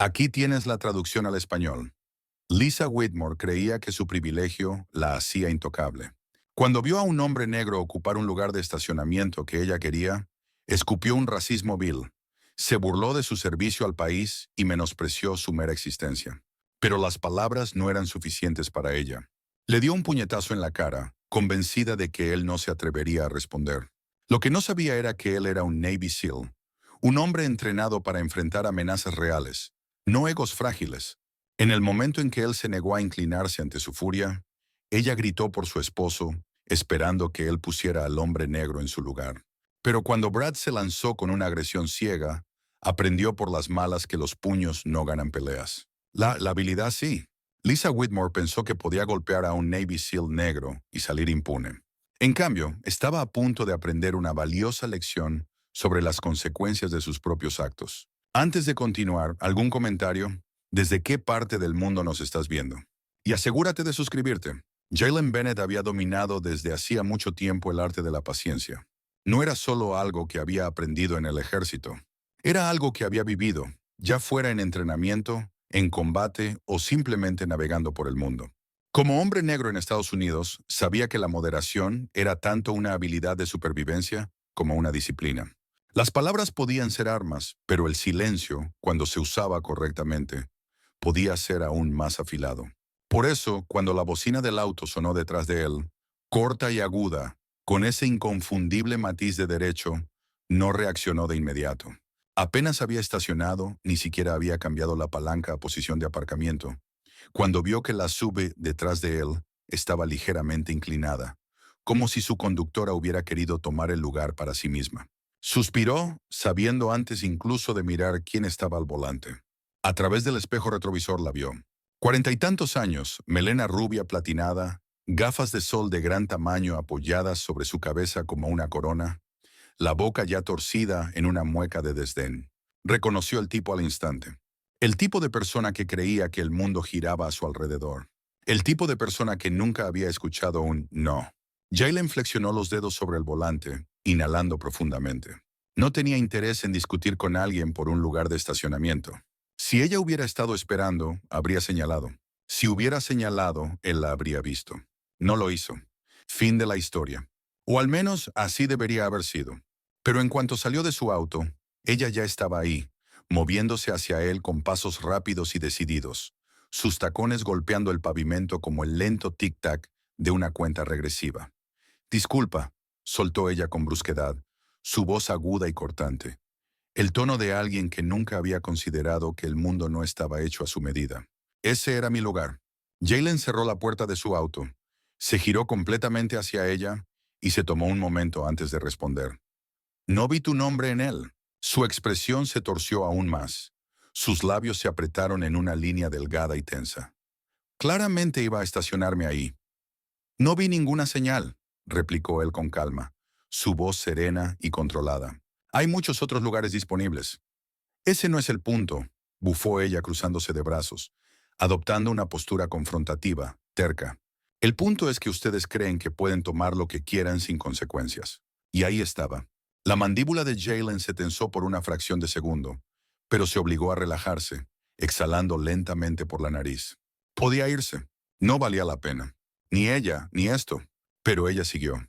Aquí tienes la traducción al español. Lisa Whitmore creía que su privilegio la hacía intocable. Cuando vio a un hombre negro ocupar un lugar de estacionamiento que ella quería, escupió un racismo vil, se burló de su servicio al país y menospreció su mera existencia. Pero las palabras no eran suficientes para ella. Le dio un puñetazo en la cara, convencida de que él no se atrevería a responder. Lo que no sabía era que él era un Navy SEAL, un hombre entrenado para enfrentar amenazas reales, no egos frágiles. En el momento en que él se negó a inclinarse ante su furia, ella gritó por su esposo, esperando que él pusiera al hombre negro en su lugar. Pero cuando Brad se lanzó con una agresión ciega, aprendió por las malas que los puños no ganan peleas. La habilidad sí. Lisa Whitmore pensó que podía golpear a un Navy SEAL negro y salir impune. En cambio, estaba a punto de aprender una valiosa lección sobre las consecuencias de sus propios actos. Antes de continuar, ¿algún comentario? ¿Desde qué parte del mundo nos estás viendo? Y asegúrate de suscribirte. Jalen Bennett había dominado desde hacía mucho tiempo el arte de la paciencia. No era solo algo que había aprendido en el ejército. Era algo que había vivido, ya fuera en entrenamiento, en combate o simplemente navegando por el mundo. Como hombre negro en Estados Unidos, sabía que la moderación era tanto una habilidad de supervivencia como una disciplina. Las palabras podían ser armas, pero el silencio, cuando se usaba correctamente, podía ser aún más afilado. Por eso, cuando la bocina del auto sonó detrás de él, corta y aguda, con ese inconfundible matiz de derecho, no reaccionó de inmediato. Apenas había estacionado, ni siquiera había cambiado la palanca a posición de aparcamiento, cuando vio que la SUV detrás de él estaba ligeramente inclinada, como si su conductora hubiera querido tomar el lugar para sí misma. Suspiró, sabiendo antes incluso de mirar quién estaba al volante. A través del espejo retrovisor la vio. Cuarenta y tantos años, melena rubia platinada, gafas de sol de gran tamaño apoyadas sobre su cabeza como una corona, la boca ya torcida en una mueca de desdén. Reconoció el tipo al instante. El tipo de persona que creía que el mundo giraba a su alrededor. El tipo de persona que nunca había escuchado un no. Jalen flexionó los dedos sobre el volante, inhalando profundamente. No tenía interés en discutir con alguien por un lugar de estacionamiento. Si ella hubiera estado esperando, habría señalado. Si hubiera señalado, él la habría visto. No lo hizo. Fin de la historia. O al menos así debería haber sido. Pero en cuanto salió de su auto, ella ya estaba ahí, moviéndose hacia él con pasos rápidos y decididos, sus tacones golpeando el pavimento como el lento tic-tac de una cuenta regresiva. Disculpa, soltó ella con brusquedad, su voz aguda y cortante. El tono de alguien que nunca había considerado que el mundo no estaba hecho a su medida. Ese era mi lugar. Jalen cerró la puerta de su auto, se giró completamente hacia ella y se tomó un momento antes de responder. No vi tu nombre en él. Su expresión se torció aún más. Sus labios se apretaron en una línea delgada y tensa. Claramente iba a estacionarme ahí. No vi ninguna señal, replicó él con calma, su voz serena y controlada. Hay muchos otros lugares disponibles. Ese no es el punto, bufó ella cruzándose de brazos, adoptando una postura confrontativa, terca. El punto es que ustedes creen que pueden tomar lo que quieran sin consecuencias. Y ahí estaba. La mandíbula de Jalen se tensó por una fracción de segundo, pero se obligó a relajarse, exhalando lentamente por la nariz. Podía irse. No valía la pena. Ni ella, ni esto. Pero ella siguió.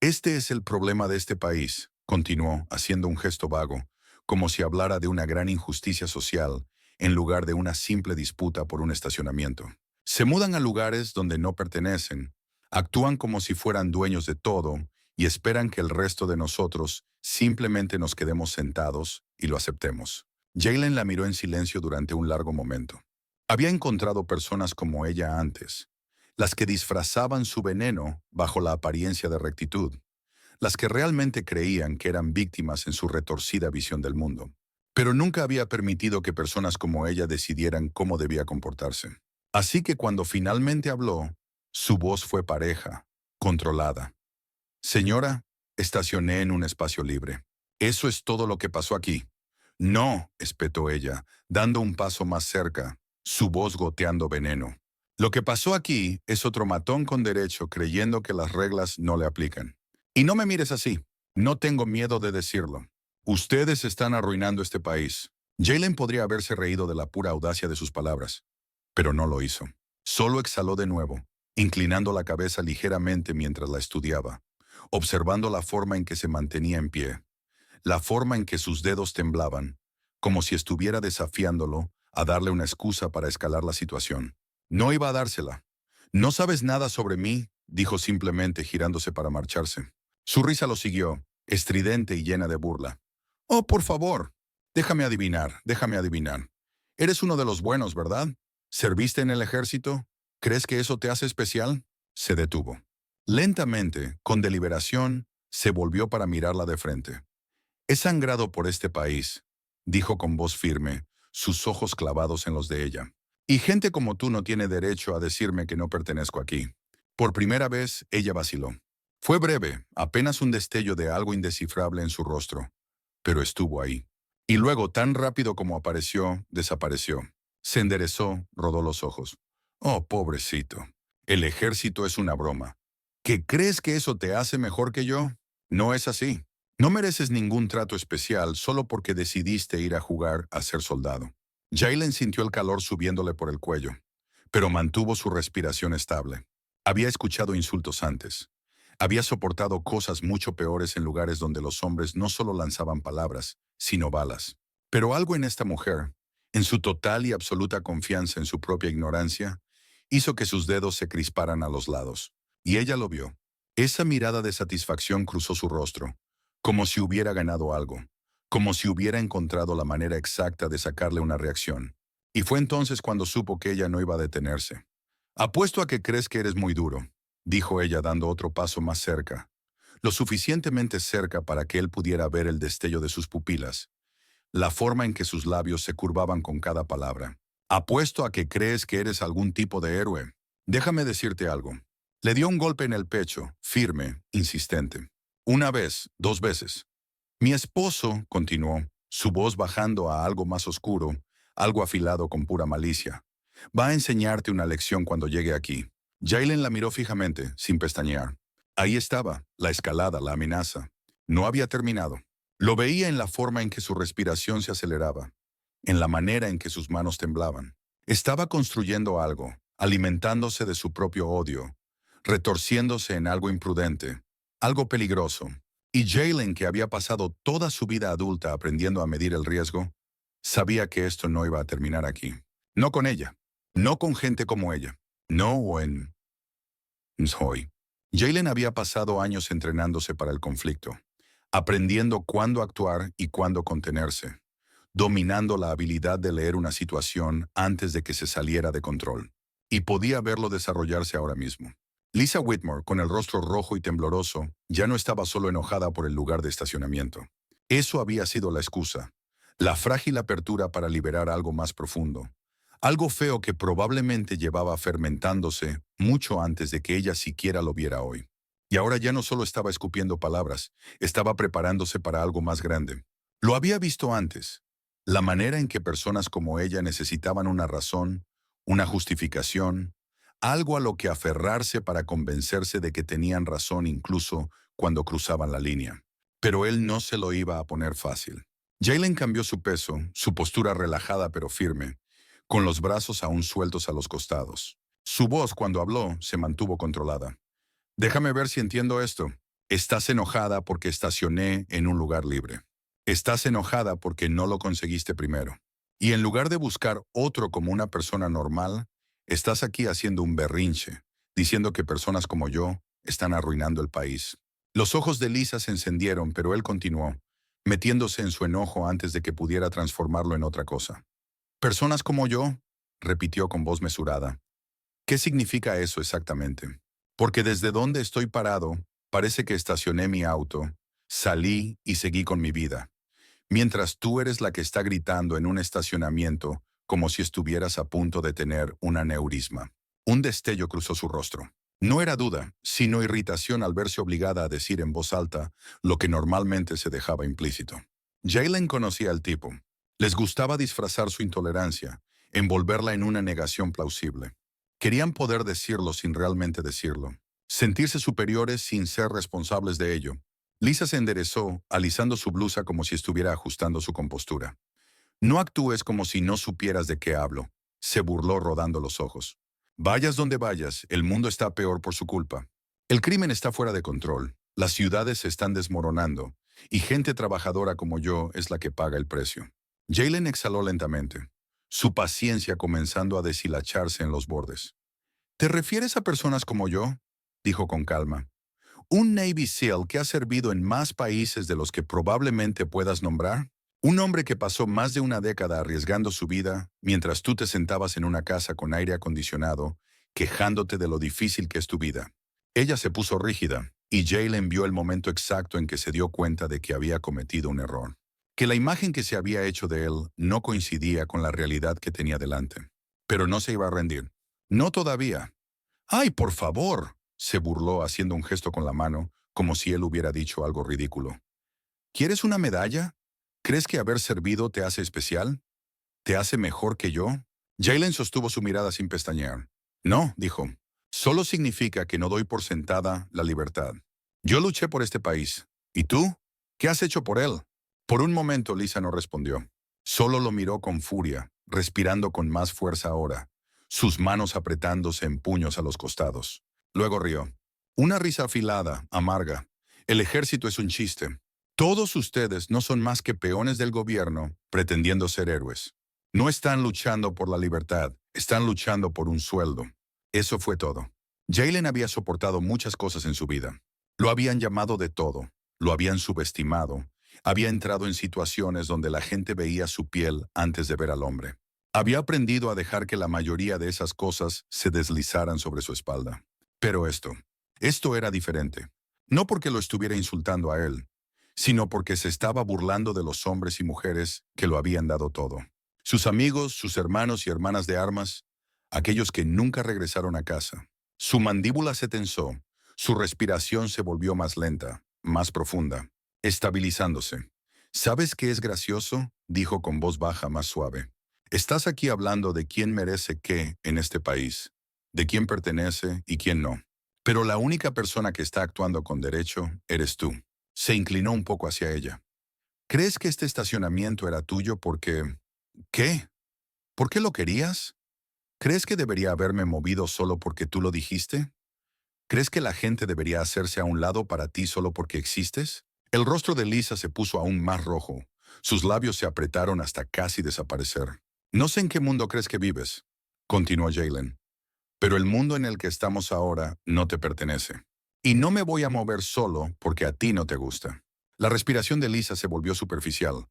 Este es el problema de este país, continuó, haciendo un gesto vago, como si hablara de una gran injusticia social, en lugar de una simple disputa por un estacionamiento. Se mudan a lugares donde no pertenecen, actúan como si fueran dueños de todo y esperan que el resto de nosotros simplemente nos quedemos sentados y lo aceptemos. Jalen la miró en silencio durante un largo momento. Había encontrado personas como ella antes, las que disfrazaban su veneno bajo la apariencia de rectitud, las que realmente creían que eran víctimas en su retorcida visión del mundo. Pero nunca había permitido que personas como ella decidieran cómo debía comportarse. Así que cuando finalmente habló, su voz fue pareja, controlada. Señora, estacioné en un espacio libre. Eso es todo lo que pasó aquí. No, espetó ella, dando un paso más cerca, su voz goteando veneno. Lo que pasó aquí es otro matón con derecho creyendo que las reglas no le aplican. Y no me mires así. No tengo miedo de decirlo. Ustedes están arruinando este país. Jalen podría haberse reído de la pura audacia de sus palabras, pero no lo hizo. Solo exhaló de nuevo, inclinando la cabeza ligeramente mientras la estudiaba, observando la forma en que se mantenía en pie, la forma en que sus dedos temblaban, como si estuviera desafiándolo a darle una excusa para escalar la situación. No iba a dársela. No sabes nada sobre mí, dijo simplemente girándose para marcharse. Su risa lo siguió, estridente y llena de burla. Oh, por favor. Déjame adivinar, déjame adivinar. Eres uno de los buenos, ¿verdad? ¿Serviste en el ejército? ¿Crees que eso te hace especial? Se detuvo. Lentamente, con deliberación, se volvió para mirarla de frente. He sangrado por este país, dijo con voz firme, sus ojos clavados en los de ella. Y gente como tú no tiene derecho a decirme que no pertenezco aquí. Por primera vez, ella vaciló. Fue breve, apenas un destello de algo indescifrable en su rostro, pero estuvo ahí. Y luego, tan rápido como apareció, desapareció. Se enderezó, rodó los ojos. Oh, pobrecito. El ejército es una broma. ¿Qué crees que eso te hace mejor que yo? No es así. No mereces ningún trato especial solo porque decidiste ir a jugar a ser soldado. Jalen sintió el calor subiéndole por el cuello, pero mantuvo su respiración estable. Había escuchado insultos antes. Había soportado cosas mucho peores en lugares donde los hombres no solo lanzaban palabras, sino balas. Pero algo en esta mujer, en su total y absoluta confianza en su propia ignorancia, hizo que sus dedos se crisparan a los lados. Y ella lo vio. Esa mirada de satisfacción cruzó su rostro, como si hubiera ganado algo, como si hubiera encontrado la manera exacta de sacarle una reacción. Y fue entonces cuando supo que ella no iba a detenerse. Apuesto a que crees que eres muy duro, dijo ella dando otro paso más cerca, lo suficientemente cerca para que él pudiera ver el destello de sus pupilas, la forma en que sus labios se curvaban con cada palabra. Apuesto a que crees que eres algún tipo de héroe. Déjame decirte algo. Le dio un golpe en el pecho, firme, insistente. Una vez, dos veces. Mi esposo, continuó, su voz bajando a algo más oscuro, algo afilado con pura malicia. Va a enseñarte una lección cuando llegue aquí. Jalen la miró fijamente, sin pestañear. Ahí estaba, la escalada, la amenaza. No había terminado. Lo veía en la forma en que su respiración se aceleraba, en la manera en que sus manos temblaban. Estaba construyendo algo, alimentándose de su propio odio, retorciéndose en algo imprudente, algo peligroso. Y Jalen, que había pasado toda su vida adulta aprendiendo a medir el riesgo, sabía que esto no iba a terminar aquí. No con ella. No con gente como ella. No o en hoy. Jalen había pasado años entrenándose para el conflicto, aprendiendo cuándo actuar y cuándo contenerse, dominando la habilidad de leer una situación antes de que se saliera de control. Y podía verlo desarrollarse ahora mismo. Lisa Whitmore, con el rostro rojo y tembloroso, ya no estaba solo enojada por el lugar de estacionamiento. Eso había sido la excusa, la frágil apertura para liberar algo más profundo, algo feo que probablemente llevaba fermentándose mucho antes de que ella siquiera lo viera hoy. Y ahora ya no solo estaba escupiendo palabras, estaba preparándose para algo más grande. Lo había visto antes, la manera en que personas como ella necesitaban una razón, una justificación, algo a lo que aferrarse para convencerse de que tenían razón incluso cuando cruzaban la línea. Pero él no se lo iba a poner fácil. Jalen cambió su peso, su postura relajada pero firme, con los brazos aún sueltos a los costados. Su voz, cuando habló, se mantuvo controlada. Déjame ver si entiendo esto. Estás enojada porque estacioné en un lugar libre. Estás enojada porque no lo conseguiste primero. Y en lugar de buscar otro como una persona normal, estás aquí haciendo un berrinche, diciendo que personas como yo están arruinando el país. Los ojos de Lisa se encendieron, pero él continuó, metiéndose en su enojo antes de que pudiera transformarlo en otra cosa. Personas como yo, repitió con voz mesurada. ¿Qué significa eso exactamente? Porque desde donde estoy parado, parece que estacioné mi auto, salí y seguí con mi vida, mientras tú eres la que está gritando en un estacionamiento como si estuvieras a punto de tener un aneurisma. Un destello cruzó su rostro. No era duda, sino irritación al verse obligada a decir en voz alta lo que normalmente se dejaba implícito. Jalen conocía al tipo. Les gustaba disfrazar su intolerancia, envolverla en una negación plausible. Querían poder decirlo sin realmente decirlo, sentirse superiores sin ser responsables de ello. Lisa se enderezó, alisando su blusa como si estuviera ajustando su compostura. No actúes como si no supieras de qué hablo, se burló rodando los ojos. Vayas donde vayas, el mundo está peor por su culpa. El crimen está fuera de control, las ciudades se están desmoronando, y gente trabajadora como yo es la que paga el precio. Jalen exhaló lentamente, su paciencia comenzando a deshilacharse en los bordes. ¿Te refieres a personas como yo? Dijo con calma. Un Navy SEAL que ha servido en más países de los que probablemente puedas nombrar. Un hombre que pasó más de una década arriesgando su vida mientras tú te sentabas en una casa con aire acondicionado, quejándote de lo difícil que es tu vida. Ella se puso rígida, y Jalen vio el momento exacto en que se dio cuenta de que había cometido un error. Que la imagen que se había hecho de él no coincidía con la realidad que tenía delante. Pero no se iba a rendir. No todavía. ¡Ay, por favor! Se burló haciendo un gesto con la mano, como si él hubiera dicho algo ridículo. ¿Quieres una medalla? ¿Crees que haber servido te hace especial? ¿Te hace mejor que yo? Jalen sostuvo su mirada sin pestañear. No, dijo. Solo significa que no doy por sentada la libertad. Yo luché por este país. ¿Y tú? ¿Qué has hecho por él? Por un momento Lisa no respondió. Solo lo miró con furia, respirando con más fuerza ahora, sus manos apretándose en puños a los costados. Luego rió. Una risa afilada, amarga. El ejército es un chiste. Todos ustedes no son más que peones del gobierno pretendiendo ser héroes. No están luchando por la libertad, están luchando por un sueldo. Eso fue todo. Jalen había soportado muchas cosas en su vida. Lo habían llamado de todo, lo habían subestimado, había entrado en situaciones donde la gente veía su piel antes de ver al hombre. Había aprendido a dejar que la mayoría de esas cosas se deslizaran sobre su espalda. Pero esto era diferente. No porque lo estuviera insultando a él, sino porque se estaba burlando de los hombres y mujeres que lo habían dado todo. Sus amigos, sus hermanos y hermanas de armas, aquellos que nunca regresaron a casa. Su mandíbula se tensó, su respiración se volvió más lenta, más profunda, estabilizándose. ¿Sabes qué es gracioso?, dijo con voz baja más suave. Estás aquí hablando de quién merece qué en este país, de quién pertenece y quién no. Pero la única persona que está actuando con derecho eres tú. Se inclinó un poco hacia ella. ¿Crees que este estacionamiento era tuyo porque... ¿Qué? ¿Por qué lo querías? ¿Crees que debería haberme movido solo porque tú lo dijiste? ¿Crees que la gente debería hacerse a un lado para ti solo porque existes? El rostro de Lisa se puso aún más rojo. Sus labios se apretaron hasta casi desaparecer. No sé en qué mundo crees que vives, continuó Jalen, pero el mundo en el que estamos ahora no te pertenece. Y no me voy a mover solo porque a ti no te gusta. La respiración de Lisa se volvió superficial,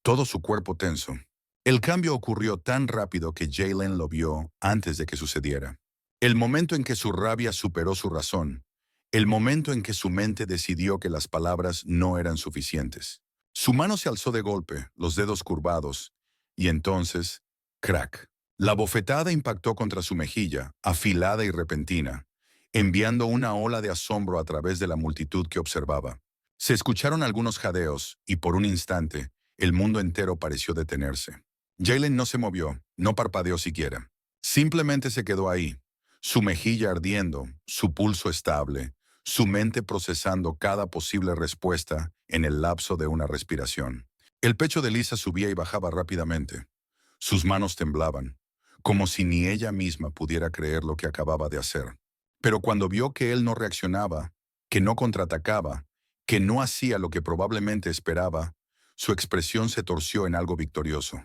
todo su cuerpo tenso. El cambio ocurrió tan rápido que Jalen lo vio antes de que sucediera. El momento en que su rabia superó su razón. El momento en que su mente decidió que las palabras no eran suficientes. Su mano se alzó de golpe, los dedos curvados, y entonces, crack. La bofetada impactó contra su mejilla, afilada y repentina, enviando una ola de asombro a través de la multitud que observaba. Se escucharon algunos jadeos, y por un instante, el mundo entero pareció detenerse. Jalen no se movió, no parpadeó siquiera. Simplemente se quedó ahí, su mejilla ardiendo, su pulso estable, su mente procesando cada posible respuesta en el lapso de una respiración. El pecho de Lisa subía y bajaba rápidamente. Sus manos temblaban, como si ni ella misma pudiera creer lo que acababa de hacer. Pero cuando vio que él no reaccionaba, que no contraatacaba, que no hacía lo que probablemente esperaba, su expresión se torció en algo victorioso.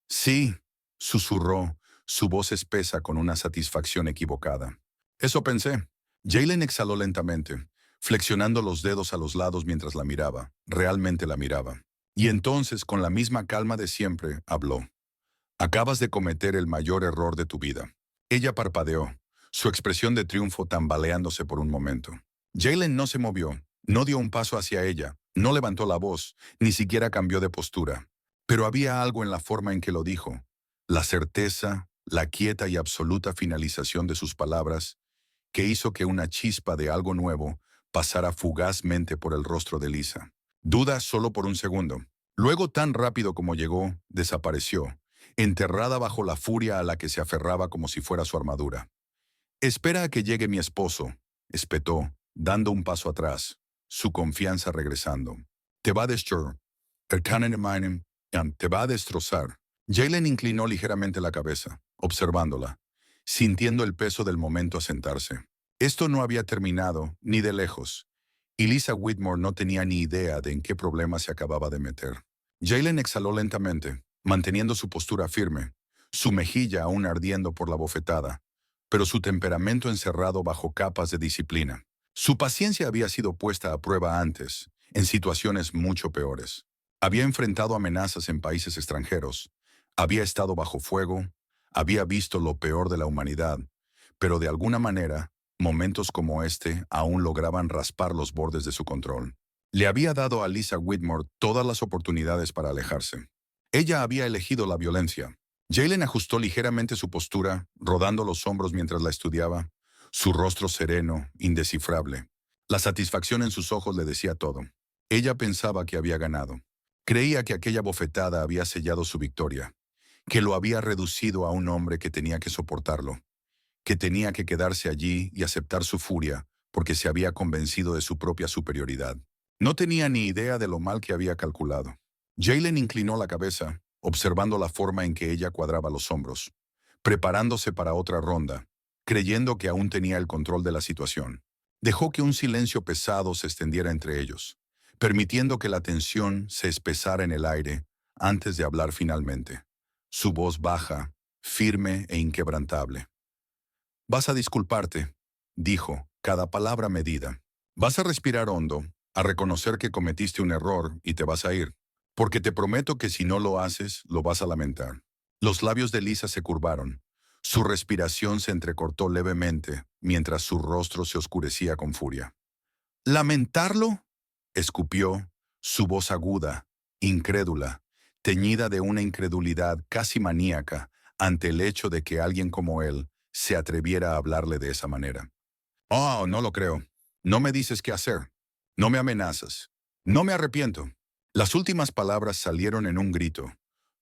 Sí, susurró, su voz espesa con una satisfacción equivocada. Eso pensé. Jalen exhaló lentamente, flexionando los dedos a los lados mientras la miraba. Realmente la miraba. Y entonces, con la misma calma de siempre, habló. Acabas de cometer el mayor error de tu vida. Ella parpadeó, su expresión de triunfo tambaleándose por un momento. Jalen no se movió, no dio un paso hacia ella, no levantó la voz, ni siquiera cambió de postura. Pero había algo en la forma en que lo dijo, la certeza, la quieta y absoluta finalización de sus palabras, que hizo que una chispa de algo nuevo pasara fugazmente por el rostro de Lisa. Duda solo por un segundo. Luego, tan rápido como llegó, desapareció, enterrada bajo la furia a la que se aferraba como si fuera su armadura. Espera a que llegue mi esposo, espetó, dando un paso atrás, su confianza regresando. Te va a destruir. Er kan in meinem Te va a destrozar. Jaylen inclinó ligeramente la cabeza, observándola, sintiendo el peso del momento asentarse. Esto no había terminado, ni de lejos, y Lisa Whitmore no tenía ni idea de en qué problema se acababa de meter. Jaylen exhaló lentamente, manteniendo su postura firme, su mejilla aún ardiendo por la bofetada, pero su temperamento encerrado bajo capas de disciplina. Su paciencia había sido puesta a prueba antes, en situaciones mucho peores. Había enfrentado amenazas en países extranjeros, había estado bajo fuego, había visto lo peor de la humanidad, pero de alguna manera, momentos como este aún lograban raspar los bordes de su control. Le había dado a Lisa Whitmore todas las oportunidades para alejarse. Ella había elegido la violencia. Jaylen ajustó ligeramente su postura, rodando los hombros mientras la estudiaba, su rostro sereno, indescifrable. La satisfacción en sus ojos le decía todo. Ella pensaba que había ganado. Creía que aquella bofetada había sellado su victoria, que lo había reducido a un hombre que tenía que soportarlo, que tenía que quedarse allí y aceptar su furia porque se había convencido de su propia superioridad. No tenía ni idea de lo mal que había calculado. Jaylen inclinó la cabeza, observando la forma en que ella cuadraba los hombros, preparándose para otra ronda, creyendo que aún tenía el control de la situación. Dejó que un silencio pesado se extendiera entre ellos, permitiendo que la tensión se espesara en el aire antes de hablar finalmente. Su voz baja, firme e inquebrantable. Vas a disculparte, dijo, cada palabra medida. Vas a respirar hondo, a reconocer que cometiste un error y te vas a ir. Porque te prometo que si no lo haces, lo vas a lamentar. Los labios de Lisa se curvaron. Su respiración se entrecortó levemente, mientras su rostro se oscurecía con furia. ¿Lamentarlo? Escupió, su voz aguda, incrédula, teñida de una incredulidad casi maníaca ante el hecho de que alguien como él se atreviera a hablarle de esa manera. Oh, no lo creo. No me dices qué hacer. No me amenazas. No me arrepiento. Las últimas palabras salieron en un grito,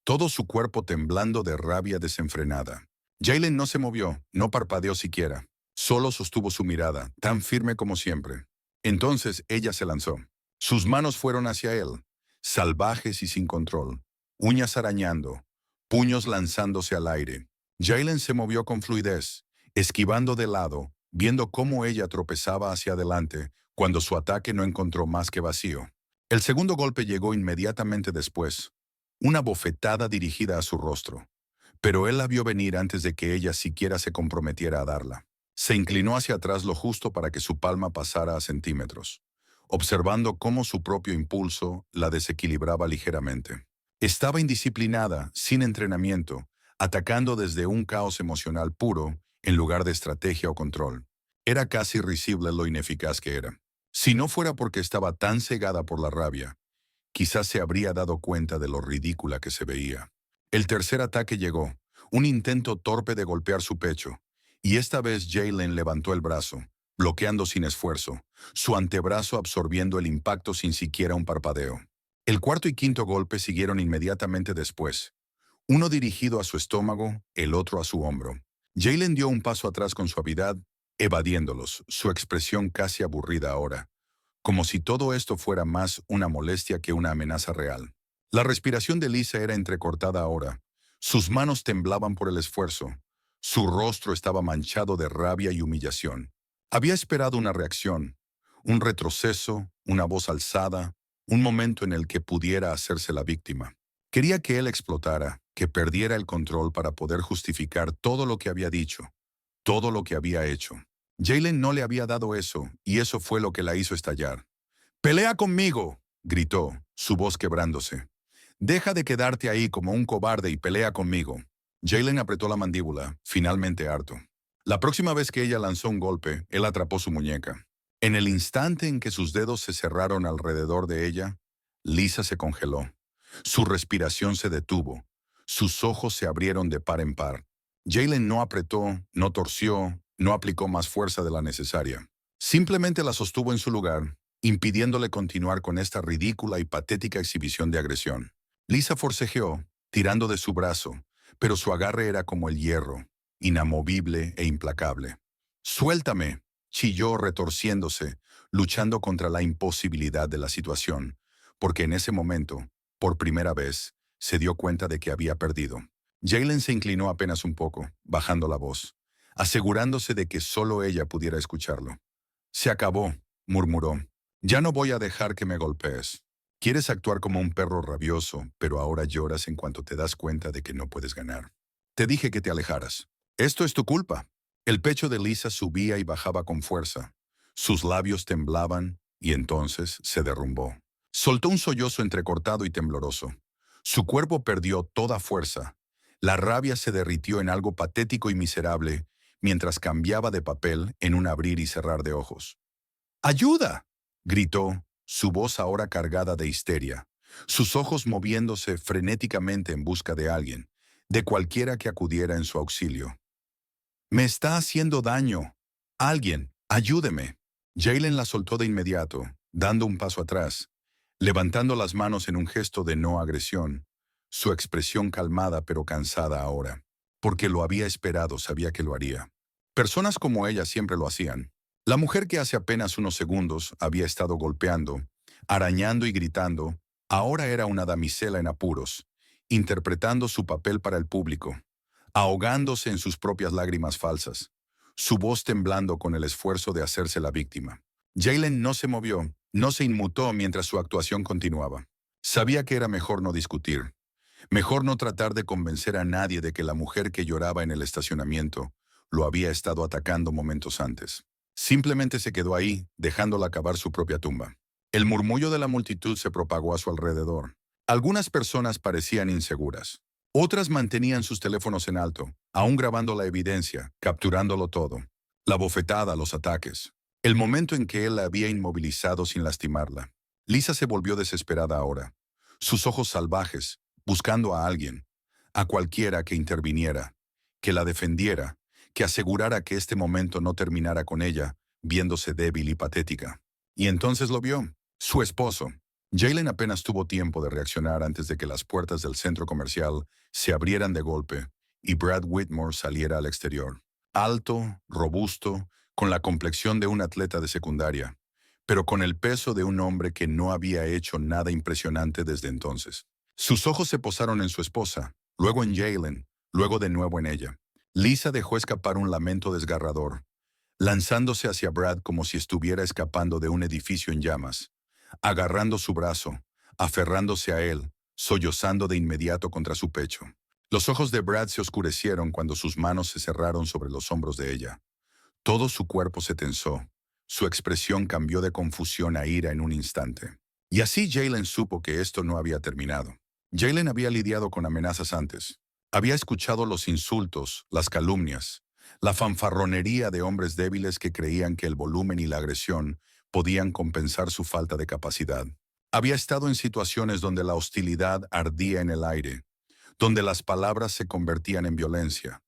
todo su cuerpo temblando de rabia desenfrenada. Jaylen no se movió, no parpadeó siquiera. Solo sostuvo su mirada, tan firme como siempre. Entonces ella se lanzó. Sus manos fueron hacia él, salvajes y sin control, uñas arañando, puños lanzándose al aire. Jaylen se movió con fluidez, esquivando de lado, viendo cómo ella tropezaba hacia adelante cuando su ataque no encontró más que vacío. El segundo golpe llegó inmediatamente después, una bofetada dirigida a su rostro, pero él la vio venir antes de que ella siquiera se comprometiera a darla. Se inclinó hacia atrás lo justo para que su palma pasara a centímetros, observando cómo su propio impulso la desequilibraba ligeramente. Estaba indisciplinada, sin entrenamiento, atacando desde un caos emocional puro en lugar de estrategia o control. Era casi risible lo ineficaz que era. Si no fuera porque estaba tan cegada por la rabia, quizás se habría dado cuenta de lo ridícula que se veía. El tercer ataque llegó, un intento torpe de golpear su pecho, y esta vez Jaylen levantó el brazo, bloqueando sin esfuerzo, su antebrazo absorbiendo el impacto sin siquiera un parpadeo. El cuarto y quinto golpe siguieron inmediatamente después, uno dirigido a su estómago, el otro a su hombro. Jaylen dio un paso atrás con suavidad, evadiéndolos, su expresión casi aburrida ahora, como si todo esto fuera más una molestia que una amenaza real. La respiración de Lisa era entrecortada ahora. Sus manos temblaban por el esfuerzo. Su rostro estaba manchado de rabia y humillación. Había esperado una reacción, un retroceso, una voz alzada, un momento en el que pudiera hacerse la víctima. Quería que él explotara, que perdiera el control para poder justificar todo lo que había dicho, todo lo que había hecho. Jaylen no le había dado eso, y eso fue lo que la hizo estallar. «¡Pelea conmigo!», gritó, su voz quebrándose. «Deja de quedarte ahí como un cobarde y pelea conmigo». Jaylen apretó la mandíbula, finalmente harto. La próxima vez que ella lanzó un golpe, él atrapó su muñeca. En el instante en que sus dedos se cerraron alrededor de ella, Lisa se congeló. Su respiración se detuvo. Sus ojos se abrieron de par en par. Jaylen no apretó, no torció, no aplicó más fuerza de la necesaria. Simplemente la sostuvo en su lugar, impidiéndole continuar con esta ridícula y patética exhibición de agresión. Lisa forcejeó, tirando de su brazo, pero su agarre era como el hierro, inamovible e implacable. «¡Suéltame!», chilló retorciéndose, luchando contra la imposibilidad de la situación, porque en ese momento, por primera vez, se dio cuenta de que había perdido. Jaylen se inclinó apenas un poco, bajando la voz, asegurándose de que solo ella pudiera escucharlo. «Se acabó», murmuró. «Ya no voy a dejar que me golpees. Quieres actuar como un perro rabioso, pero ahora lloras en cuanto te das cuenta de que no puedes ganar. Te dije que te alejaras. Esto es tu culpa». El pecho de Lisa subía y bajaba con fuerza. Sus labios temblaban y entonces se derrumbó. Soltó un sollozo entrecortado y tembloroso. Su cuerpo perdió toda fuerza. La rabia se derritió en algo patético y miserable mientras cambiaba de papel en un abrir y cerrar de ojos. «¡Ayuda!», gritó, su voz ahora cargada de histeria, sus ojos moviéndose frenéticamente en busca de alguien, de cualquiera que acudiera en su auxilio. «¡Me está haciendo daño! ¡Alguien, ayúdeme!». Jaylen la soltó de inmediato, dando un paso atrás, levantando las manos en un gesto de no agresión, su expresión calmada pero cansada ahora. Porque lo había esperado, sabía que lo haría. Personas como ella siempre lo hacían. La mujer que hace apenas unos segundos había estado golpeando, arañando y gritando, ahora era una damisela en apuros, interpretando su papel para el público, ahogándose en sus propias lágrimas falsas, su voz temblando con el esfuerzo de hacerse la víctima. Jaylen no se movió, no se inmutó mientras su actuación continuaba. Sabía que era mejor no discutir, mejor no tratar de convencer a nadie de que la mujer que lloraba en el estacionamiento lo había estado atacando momentos antes. Simplemente se quedó ahí, dejándola cavar su propia tumba. El murmullo de la multitud se propagó a su alrededor. Algunas personas parecían inseguras. Otras mantenían sus teléfonos en alto, aún grabando la evidencia, capturándolo todo. La bofetada, los ataques. El momento en que él la había inmovilizado sin lastimarla. Lisa se volvió desesperada ahora. Sus ojos salvajes, buscando a alguien, a cualquiera que interviniera, que la defendiera, que asegurara que este momento no terminara con ella, viéndose débil y patética. Y entonces lo vio, su esposo. Jaylen apenas tuvo tiempo de reaccionar antes de que las puertas del centro comercial se abrieran de golpe y Brad Whitmore saliera al exterior. Alto, robusto, con la complexión de un atleta de secundaria, pero con el peso de un hombre que no había hecho nada impresionante desde entonces. Sus ojos se posaron en su esposa, luego en Jaylen, luego de nuevo en ella. Lisa dejó escapar un lamento desgarrador, lanzándose hacia Brad como si estuviera escapando de un edificio en llamas, agarrando su brazo, aferrándose a él, sollozando de inmediato contra su pecho. Los ojos de Brad se oscurecieron cuando sus manos se cerraron sobre los hombros de ella. Todo su cuerpo se tensó. Su expresión cambió de confusión a ira en un instante. Y así Jaylen supo que esto no había terminado. Jaylen había lidiado con amenazas antes. Había escuchado los insultos, las calumnias, la fanfarronería de hombres débiles que creían que el volumen y la agresión podían compensar su falta de capacidad. Había estado en situaciones donde la hostilidad ardía en el aire, donde las palabras se convertían en violencia,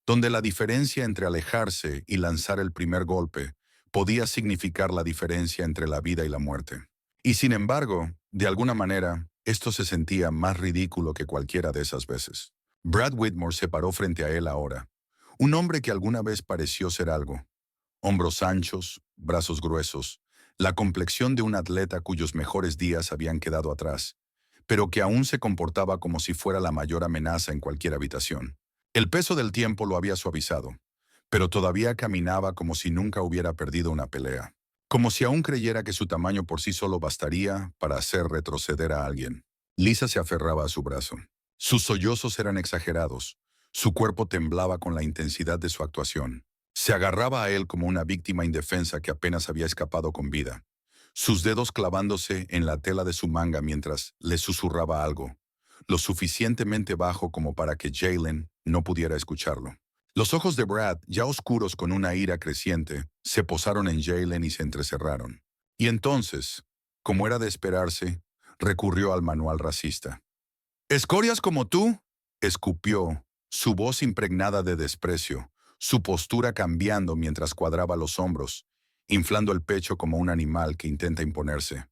donde la diferencia entre alejarse y lanzar el primer golpe podía significar la diferencia entre la vida y la muerte. Y sin embargo, de alguna manera, esto se sentía más ridículo que cualquiera de esas veces. Brad Whitmore se paró frente a él ahora, un hombre que alguna vez pareció ser algo. Hombros anchos, brazos gruesos, la complexión de un atleta cuyos mejores días habían quedado atrás, pero que aún se comportaba como si fuera la mayor amenaza en cualquier habitación. El peso del tiempo lo había suavizado, pero todavía caminaba como si nunca hubiera perdido una pelea, como si aún creyera que su tamaño por sí solo bastaría para hacer retroceder a alguien. Lisa se aferraba a su brazo. Sus sollozos eran exagerados, su cuerpo temblaba con la intensidad de su actuación. Se agarraba a él como una víctima indefensa que apenas había escapado con vida, sus dedos clavándose en la tela de su manga mientras le susurraba algo, lo suficientemente bajo como para que Jaylen no pudiera escucharlo. Los ojos de Brad, ya oscuros con una ira creciente, se posaron en Jaylen y se entrecerraron. Y entonces, como era de esperarse, recurrió al manual racista. «¿Escorias como tú?», escupió, su voz impregnada de desprecio, su postura cambiando mientras cuadraba los hombros, inflando el pecho como un animal que intenta imponerse.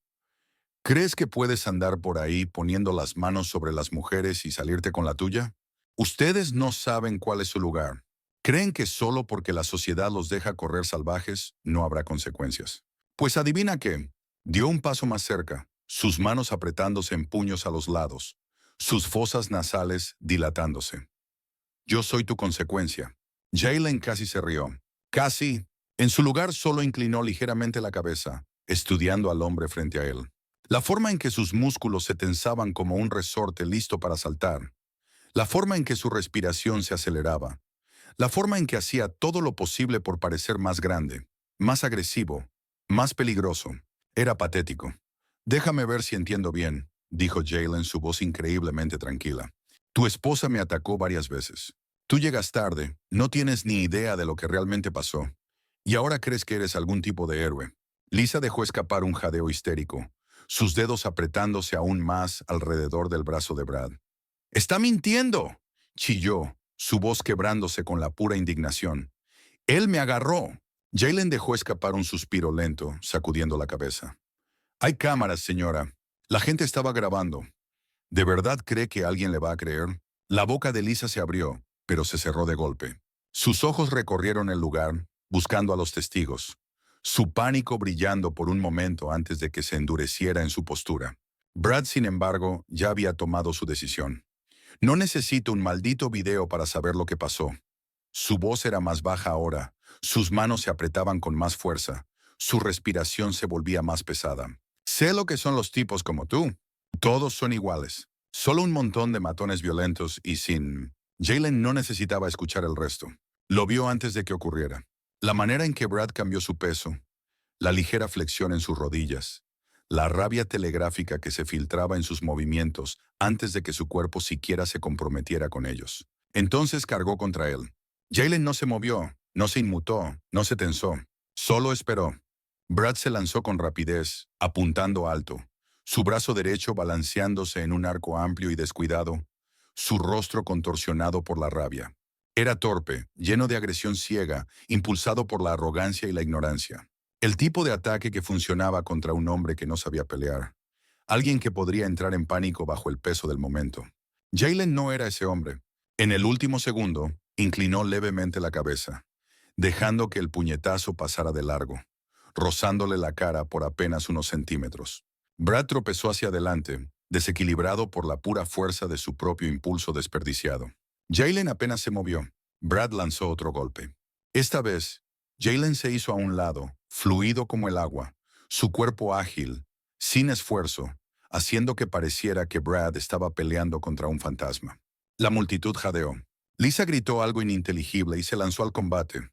«¿Crees que puedes andar por ahí poniendo las manos sobre las mujeres y salirte con la tuya? Ustedes no saben cuál es su lugar. Creen que solo porque la sociedad los deja correr salvajes, no habrá consecuencias. Pues adivina qué». Dio un paso más cerca, sus manos apretándose en puños a los lados, sus fosas nasales dilatándose. Yo soy tu consecuencia. Jalen casi se rió. Casi. En su lugar solo inclinó ligeramente la cabeza, estudiando al hombre frente a él. La forma en que sus músculos se tensaban como un resorte listo para saltar. La forma en que su respiración se aceleraba. La forma en que hacía todo lo posible por parecer más grande, más agresivo, más peligroso. Era patético. Déjame ver si entiendo bien, dijo Jalen, su voz increíblemente tranquila. Tu esposa me atacó varias veces. Tú llegas tarde, no tienes ni idea de lo que realmente pasó. Y ahora crees que eres algún tipo de héroe. Lisa dejó escapar un jadeo histérico, sus dedos apretándose aún más alrededor del brazo de Brad. ¡Está mintiendo!, chilló, su voz quebrándose con la pura indignación. ¡Él me agarró! Jalen dejó escapar un suspiro lento, sacudiendo la cabeza. Hay cámaras, señora. La gente estaba grabando. ¿De verdad cree que alguien le va a creer? La boca de Lisa se abrió, pero se cerró de golpe. Sus ojos recorrieron el lugar, buscando a los testigos, su pánico brillando por un momento antes de que se endureciera en su postura. Brad, sin embargo, ya había tomado su decisión. No necesito un maldito video para saber lo que pasó. Su voz era más baja ahora, sus manos se apretaban con más fuerza, su respiración se volvía más pesada. Sé lo que son los tipos como tú. Todos son iguales. Solo un montón de matones violentos y sin... Jalen no necesitaba escuchar el resto. Lo vio antes de que ocurriera. La manera en que Brad cambió su peso, la ligera flexión en sus rodillas, la rabia telegráfica que se filtraba en sus movimientos antes de que su cuerpo siquiera se comprometiera con ellos. Entonces cargó contra él. Jalen no se movió, no se inmutó, no se tensó. Solo esperó. Brad se lanzó con rapidez, apuntando alto, su brazo derecho balanceándose en un arco amplio y descuidado, su rostro contorsionado por la rabia. Era torpe, lleno de agresión ciega, impulsado por la arrogancia y la ignorancia. El tipo de ataque que funcionaba contra un hombre que no sabía pelear. Alguien que podría entrar en pánico bajo el peso del momento. Jalen no era ese hombre. En el último segundo, inclinó levemente la cabeza, dejando que el puñetazo pasara de largo, rozándole la cara por apenas unos centímetros. Brad tropezó hacia adelante, desequilibrado por la pura fuerza de su propio impulso desperdiciado. Jalen apenas se movió. Brad lanzó otro golpe. Esta vez, Jalen se hizo a un lado, fluido como el agua, su cuerpo ágil, sin esfuerzo, haciendo que pareciera que Brad estaba peleando contra un fantasma. La multitud jadeó. Lisa gritó algo ininteligible y se lanzó al combate,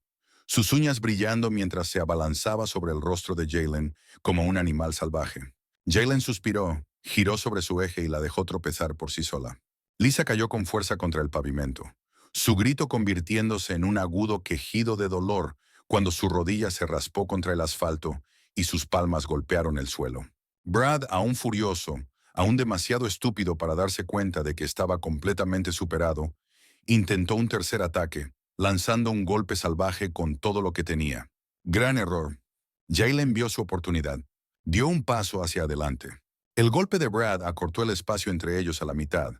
sus uñas brillando mientras se abalanzaba sobre el rostro de Jalen como un animal salvaje. Jalen suspiró, giró sobre su eje y la dejó tropezar por sí sola. Lisa cayó con fuerza contra el pavimento, su grito convirtiéndose en un agudo quejido de dolor cuando su rodilla se raspó contra el asfalto y sus palmas golpearon el suelo. Brad, aún furioso, aún demasiado estúpido para darse cuenta de que estaba completamente superado, intentó un tercer ataque, lanzando un golpe salvaje con todo lo que tenía. Gran error. Jalen vio su oportunidad. Dio un paso hacia adelante. El golpe de Brad acortó el espacio entre ellos a la mitad,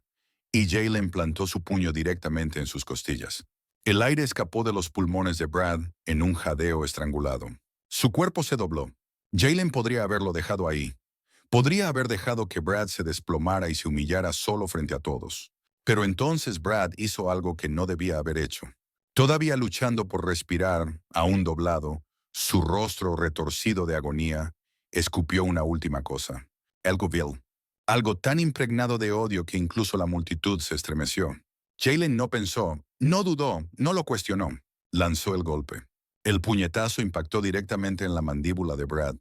y Jalen plantó su puño directamente en sus costillas. El aire escapó de los pulmones de Brad en un jadeo estrangulado. Su cuerpo se dobló. Jalen podría haberlo dejado ahí. Podría haber dejado que Brad se desplomara y se humillara solo frente a todos. Pero entonces Brad hizo algo que no debía haber hecho. Todavía luchando por respirar, aún doblado, su rostro retorcido de agonía, escupió una última cosa. Algo vil. Algo tan impregnado de odio que incluso la multitud se estremeció. Jalen no pensó, no dudó, no lo cuestionó. Lanzó el golpe. El puñetazo impactó directamente en la mandíbula de Brad.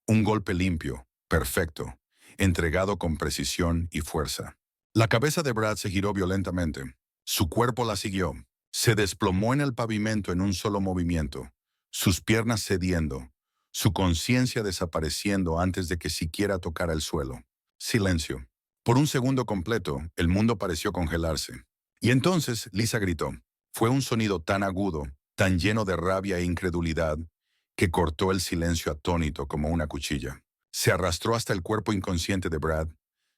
Un golpe limpio, perfecto, entregado con precisión y fuerza. La cabeza de Brad se giró violentamente. Su cuerpo la siguió. Se desplomó en el pavimento en un solo movimiento, sus piernas cediendo, su conciencia desapareciendo antes de que siquiera tocara el suelo. Silencio. Por un segundo completo, el mundo pareció congelarse. Y entonces Lisa gritó. Fue un sonido tan agudo, tan lleno de rabia e incredulidad, que cortó el silencio atónito como una cuchilla. Se arrastró hasta el cuerpo inconsciente de Brad,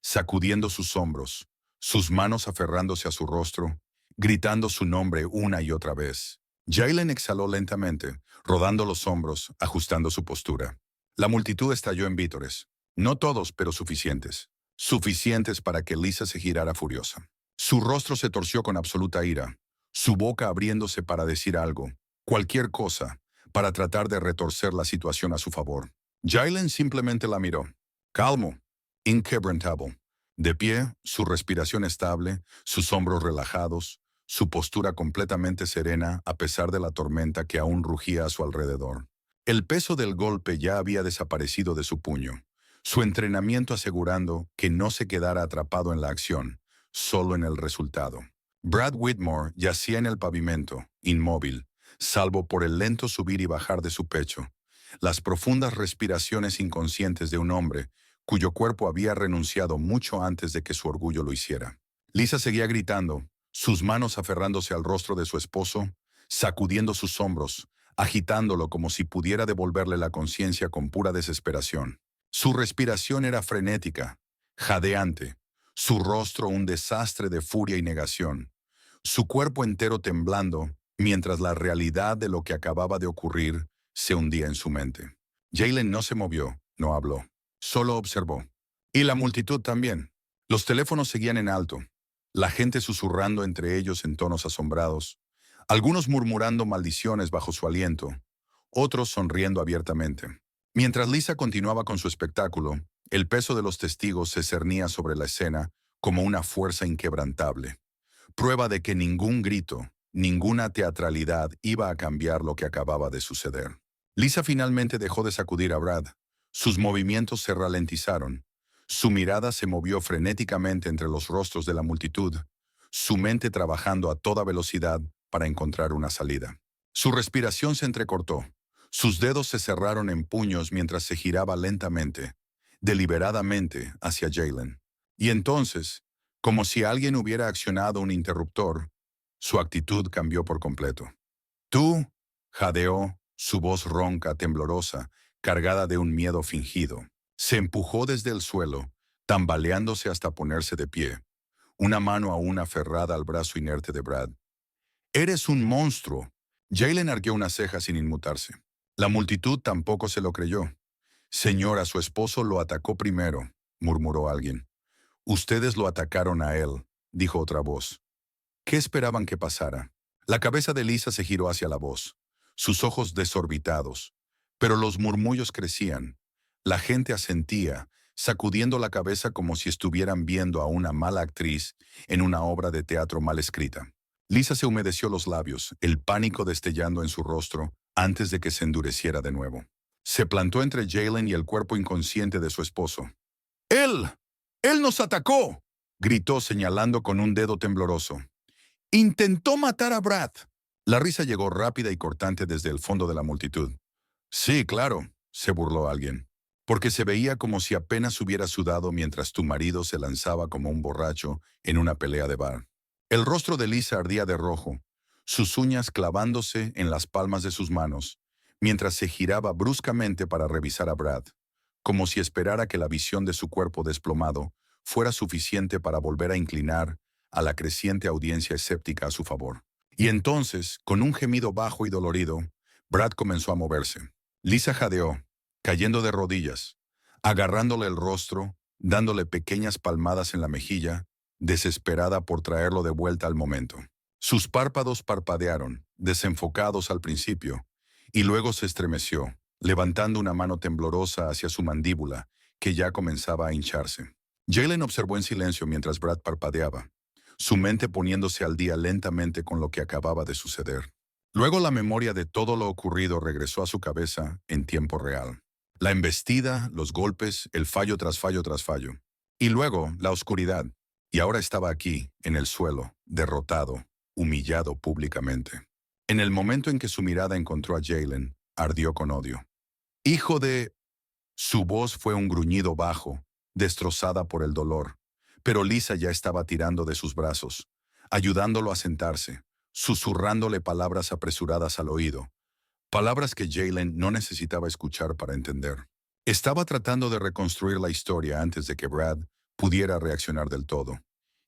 sacudiendo sus hombros, sus manos aferrándose a su rostro, gritando su nombre una y otra vez. Jalen exhaló lentamente, rodando los hombros, ajustando su postura. La multitud estalló en vítores. No todos, pero suficientes. suficientes para que Lisa se girara furiosa. Su rostro se torció con absoluta ira, su boca abriéndose para decir algo, cualquier cosa, para tratar de retorcer la situación a su favor. Jaylen simplemente la miró. Calmo, inquebrantable. De pie, su respiración estable, sus hombros relajados, su postura completamente serena a pesar de la tormenta que aún rugía a su alrededor. El peso del golpe ya había desaparecido de su puño, su entrenamiento asegurando que no se quedara atrapado en la acción, solo en el resultado. Brad Whitmore yacía en el pavimento, inmóvil, salvo por el lento subir y bajar de su pecho, las profundas respiraciones inconscientes de un hombre cuyo cuerpo había renunciado mucho antes de que su orgullo lo hiciera. Lisa seguía gritando, sus manos aferrándose al rostro de su esposo, sacudiendo sus hombros, agitándolo como si pudiera devolverle la conciencia con pura desesperación. Su respiración era frenética, jadeante, su rostro un desastre de furia y negación, su cuerpo entero temblando mientras la realidad de lo que acababa de ocurrir se hundía en su mente. Jaylen no se movió, no habló, solo observó. Y la multitud también. Los teléfonos seguían en alto, la gente susurrando entre ellos en tonos asombrados, algunos murmurando maldiciones bajo su aliento, otros sonriendo abiertamente. Mientras Lisa continuaba con su espectáculo, el peso de los testigos se cernía sobre la escena como una fuerza inquebrantable, prueba de que ningún grito, ninguna teatralidad iba a cambiar lo que acababa de suceder. Lisa finalmente dejó de sacudir a Brad. Sus movimientos se ralentizaron. Su mirada se movió frenéticamente entre los rostros de la multitud, su mente trabajando a toda velocidad para encontrar una salida. Su respiración se entrecortó. Sus dedos se cerraron en puños mientras se giraba lentamente, deliberadamente, hacia Jaylen. Y entonces, como si alguien hubiera accionado un interruptor, su actitud cambió por completo. Tú, jadeó, su voz ronca, temblorosa, cargada de un miedo fingido. Se empujó desde el suelo, tambaleándose hasta ponerse de pie, una mano aún aferrada al brazo inerte de Brad. «¡Eres un monstruo!». Jaylen arqueó una ceja sin inmutarse. La multitud tampoco se lo creyó. «Señora, su esposo lo atacó primero», murmuró alguien. «Ustedes lo atacaron a él», dijo otra voz. ¿Qué esperaban que pasara? La cabeza de Lisa se giró hacia la voz, sus ojos desorbitados, pero los murmullos crecían. La gente asentía, sacudiendo la cabeza como si estuvieran viendo a una mala actriz en una obra de teatro mal escrita. Lisa se humedeció los labios, el pánico destellando en su rostro antes de que se endureciera de nuevo. Se plantó entre Jaylen y el cuerpo inconsciente de su esposo. «¡Él! ¡Él nos atacó!», gritó señalando con un dedo tembloroso. «¡Intentó matar a Brad!». La risa llegó rápida y cortante desde el fondo de la multitud. «Sí, claro», se burló alguien, «porque se veía como si apenas hubiera sudado mientras tu marido se lanzaba como un borracho en una pelea de bar». El rostro de Lisa ardía de rojo, sus uñas clavándose en las palmas de sus manos, mientras se giraba bruscamente para revisar a Brad, como si esperara que la visión de su cuerpo desplomado fuera suficiente para volver a inclinar a la creciente audiencia escéptica a su favor. Y entonces, con un gemido bajo y dolorido, Brad comenzó a moverse. Lisa jadeó, cayendo de rodillas, agarrándole el rostro, dándole pequeñas palmadas en la mejilla, desesperada por traerlo de vuelta al momento. Sus párpados parpadearon, desenfocados al principio, y luego se estremeció, levantando una mano temblorosa hacia su mandíbula, que ya comenzaba a hincharse. Jaylen observó en silencio mientras Brad parpadeaba, su mente poniéndose al día lentamente con lo que acababa de suceder. Luego la memoria de todo lo ocurrido regresó a su cabeza en tiempo real. La embestida, los golpes, el fallo tras fallo tras fallo. Y luego la oscuridad. Y ahora estaba aquí, en el suelo, derrotado, humillado públicamente. En el momento en que su mirada encontró a Jaylen, ardió con odio. «¡Hijo de...». Su voz fue un gruñido bajo, destrozada por el dolor, pero Lisa ya estaba tirando de sus brazos, ayudándolo a sentarse, susurrándole palabras apresuradas al oído, palabras que Jaylen no necesitaba escuchar para entender. Estaba tratando de reconstruir la historia antes de que Brad pudiera reaccionar del todo,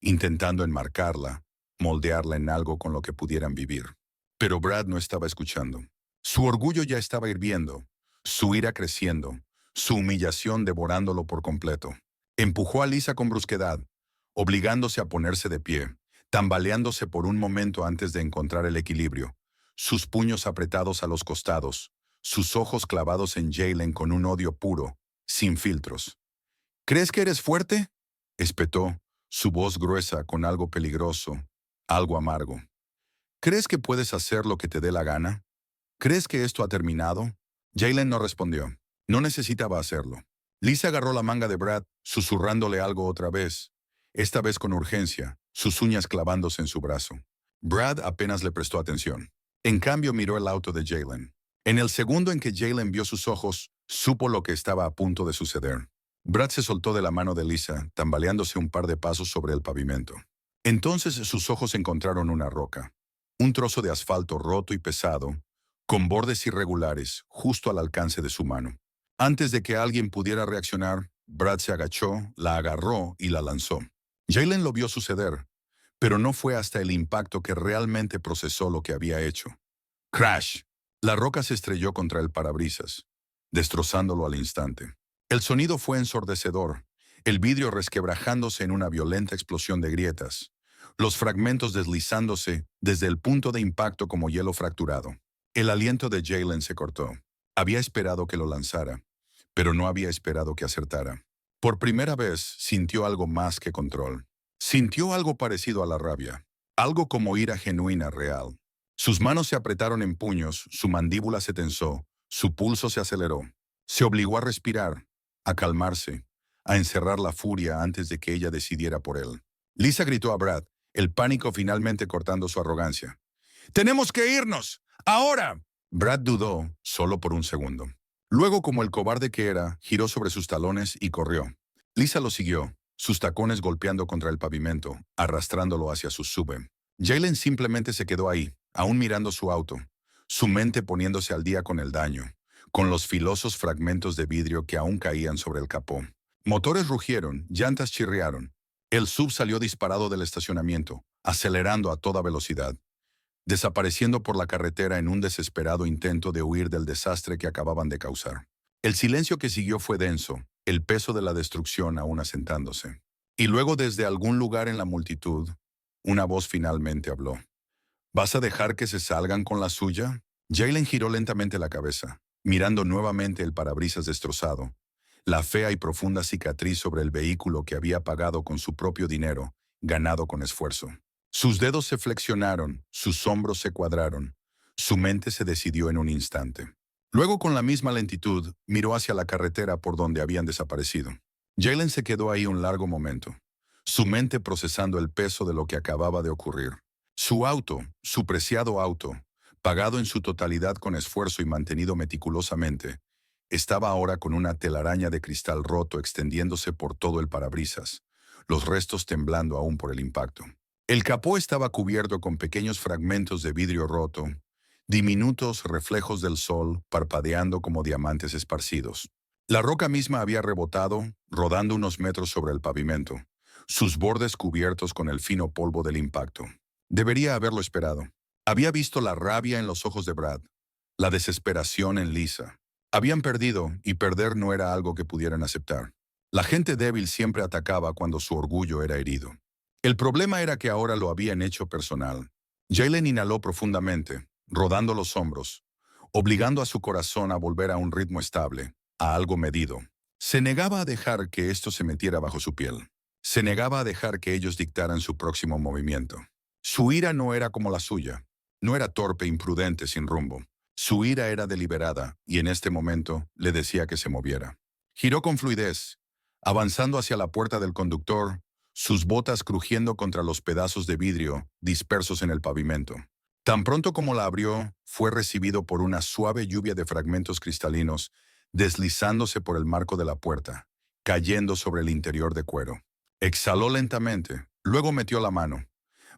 intentando enmarcarla, moldearla en algo con lo que pudieran vivir. Pero Brad no estaba escuchando. Su orgullo ya estaba hirviendo, su ira creciendo, su humillación devorándolo por completo. Empujó a Lisa con brusquedad, obligándose a ponerse de pie, tambaleándose por un momento antes de encontrar el equilibrio, sus puños apretados a los costados, sus ojos clavados en Jaylen con un odio puro, sin filtros. ¿Crees que eres fuerte?, espetó, su voz gruesa con algo peligroso, algo amargo. ¿Crees que puedes hacer lo que te dé la gana? ¿Crees que esto ha terminado? Jaylen no respondió. No necesitaba hacerlo. Lisa agarró la manga de Brad, susurrándole algo otra vez, esta vez con urgencia, sus uñas clavándose en su brazo. Brad apenas le prestó atención. En cambio, miró el auto de Jaylen. En el segundo en que Jaylen vio sus ojos, supo lo que estaba a punto de suceder. Brad se soltó de la mano de Lisa, tambaleándose un par de pasos sobre el pavimento. Entonces sus ojos encontraron una roca, un trozo de asfalto roto y pesado, con bordes irregulares, justo al alcance de su mano. Antes de que alguien pudiera reaccionar, Brad se agachó, la agarró y la lanzó. Jaylen lo vio suceder, pero no fue hasta el impacto que realmente procesó lo que había hecho. ¡Crash! La roca se estrelló contra el parabrisas, destrozándolo al instante. El sonido fue ensordecedor, el vidrio resquebrajándose en una violenta explosión de grietas, los fragmentos deslizándose desde el punto de impacto como hielo fracturado. El aliento de Jaylen se cortó. Había esperado que lo lanzara, pero no había esperado que acertara. Por primera vez sintió algo más que control. Sintió algo parecido a la rabia, algo como ira genuina real. Sus manos se apretaron en puños, su mandíbula se tensó, su pulso se aceleró. Se obligó a respirar, a calmarse, a encerrar la furia antes de que ella decidiera por él. Lisa gritó a Brad, el pánico finalmente cortando su arrogancia. ¡Tenemos que irnos! ¡Ahora! Brad dudó, solo por un segundo. Luego, como el cobarde que era, giró sobre sus talones y corrió. Lisa lo siguió, sus tacones golpeando contra el pavimento, arrastrándolo hacia su sube. Jaylen simplemente se quedó ahí, aún mirando su auto, su mente poniéndose al día con el daño, con los filosos fragmentos de vidrio que aún caían sobre el capó. Motores rugieron, llantas chirriaron. El sub salió disparado del estacionamiento, acelerando a toda velocidad, desapareciendo por la carretera en un desesperado intento de huir del desastre que acababan de causar. El silencio que siguió fue denso, el peso de la destrucción aún asentándose. Y luego desde algún lugar en la multitud, una voz finalmente habló. ¿Vas a dejar que se salgan con la suya? Jaylen giró lentamente la cabeza, mirando nuevamente el parabrisas destrozado, la fea y profunda cicatriz sobre el vehículo que había pagado con su propio dinero, ganado con esfuerzo. Sus dedos se flexionaron, sus hombros se cuadraron, su mente se decidió en un instante. Luego, con la misma lentitud, miró hacia la carretera por donde habían desaparecido. Jaylen se quedó ahí un largo momento, su mente procesando el peso de lo que acababa de ocurrir. Su auto, su preciado auto, pagado en su totalidad con esfuerzo y mantenido meticulosamente, estaba ahora con una telaraña de cristal roto extendiéndose por todo el parabrisas, los restos temblando aún por el impacto. El capó estaba cubierto con pequeños fragmentos de vidrio roto, diminutos reflejos del sol parpadeando como diamantes esparcidos. La roca misma había rebotado, rodando unos metros sobre el pavimento, sus bordes cubiertos con el fino polvo del impacto. Debería haberlo esperado. Había visto la rabia en los ojos de Brad, la desesperación en Lisa. Habían perdido, y perder no era algo que pudieran aceptar. La gente débil siempre atacaba cuando su orgullo era herido. El problema era que ahora lo habían hecho personal. Jaylen inhaló profundamente, rodando los hombros, obligando a su corazón a volver a un ritmo estable, a algo medido. Se negaba a dejar que esto se metiera bajo su piel. Se negaba a dejar que ellos dictaran su próximo movimiento. Su ira no era como la suya. No era torpe, imprudente, sin rumbo. Su ira era deliberada, y en este momento le decía que se moviera. Giró con fluidez, avanzando hacia la puerta del conductor, sus botas crujiendo contra los pedazos de vidrio dispersos en el pavimento. Tan pronto como la abrió, fue recibido por una suave lluvia de fragmentos cristalinos, deslizándose por el marco de la puerta, cayendo sobre el interior de cuero. Exhaló lentamente, luego metió la mano,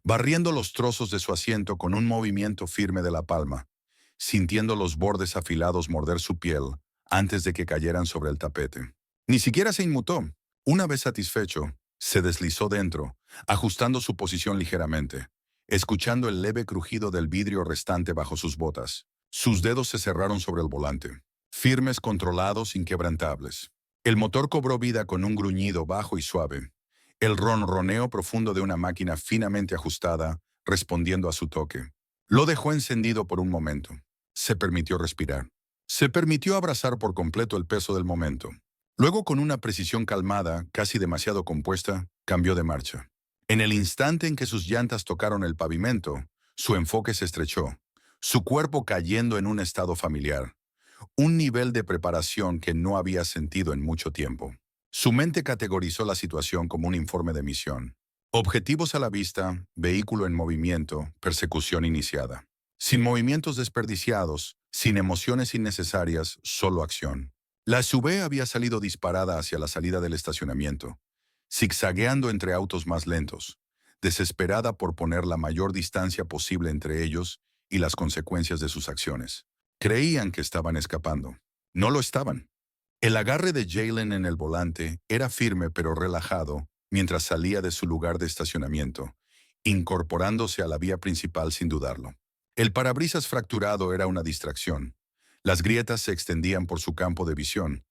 barriendo los trozos de su asiento con un movimiento firme de la palma, sintiendo los bordes afilados morder su piel antes de que cayeran sobre el tapete. Ni siquiera se inmutó. Una vez satisfecho, se deslizó dentro, ajustando su posición ligeramente, escuchando el leve crujido del vidrio restante bajo sus botas. Sus dedos se cerraron sobre el volante, firmes, controlados, inquebrantables. El motor cobró vida con un gruñido bajo y suave, el ronroneo profundo de una máquina finamente ajustada, respondiendo a su toque. Lo dejó encendido por un momento. Se permitió respirar. Se permitió abrazar por completo el peso del momento. Luego, con una precisión calmada, casi demasiado compuesta, cambió de marcha. En el instante en que sus llantas tocaron el pavimento, su enfoque se estrechó, su cuerpo cayendo en un estado familiar, un nivel de preparación que no había sentido en mucho tiempo. Su mente categorizó la situación como un informe de misión. Objetivos a la vista, vehículo en movimiento, persecución iniciada. Sin movimientos desperdiciados, sin emociones innecesarias, solo acción. La SUV había salido disparada hacia la salida del estacionamiento, zigzagueando entre autos más lentos, desesperada por poner la mayor distancia posible entre ellos y las consecuencias de sus acciones. Creían que estaban escapando. No lo estaban. El agarre de Jaylen en el volante era firme pero relajado mientras salía de su lugar de estacionamiento, incorporándose a la vía principal sin dudarlo. El parabrisas fracturado era una distracción. Las grietas se extendían por su campo de visión,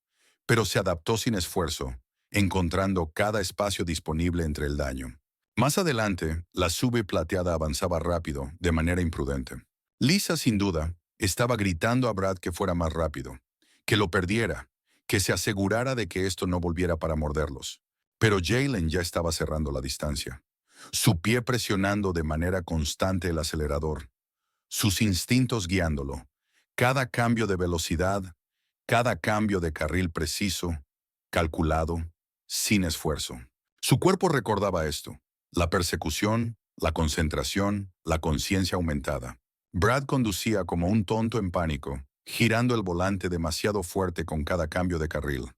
pero se adaptó sin esfuerzo, encontrando cada espacio disponible entre el daño. Más adelante, la SUV plateada avanzaba rápido, de manera imprudente. Lisa, sin duda, estaba gritando a Brad que fuera más rápido, que lo perdiera, que se asegurara de que esto no volviera para morderlos. Pero Jaylen ya estaba cerrando la distancia, su pie presionando de manera constante el acelerador, sus instintos guiándolo, cada cambio de velocidad, cada cambio de carril preciso, calculado, sin esfuerzo. Su cuerpo recordaba esto, la persecución, la concentración, la conciencia aumentada. Brad conducía como un tonto en pánico, girando el volante demasiado fuerte con cada cambio de carril.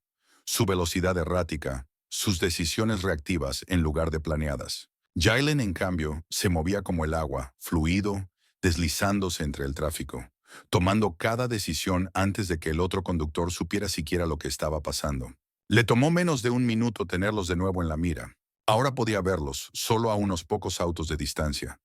Su velocidad errática, sus decisiones reactivas en lugar de planeadas. Jaylen, en cambio, se movía como el agua, fluido, deslizándose entre el tráfico, tomando cada decisión antes de que el otro conductor supiera siquiera lo que estaba pasando. Le tomó menos de un minuto tenerlos de nuevo en la mira. Ahora podía verlos, solo a unos pocos autos de distancia.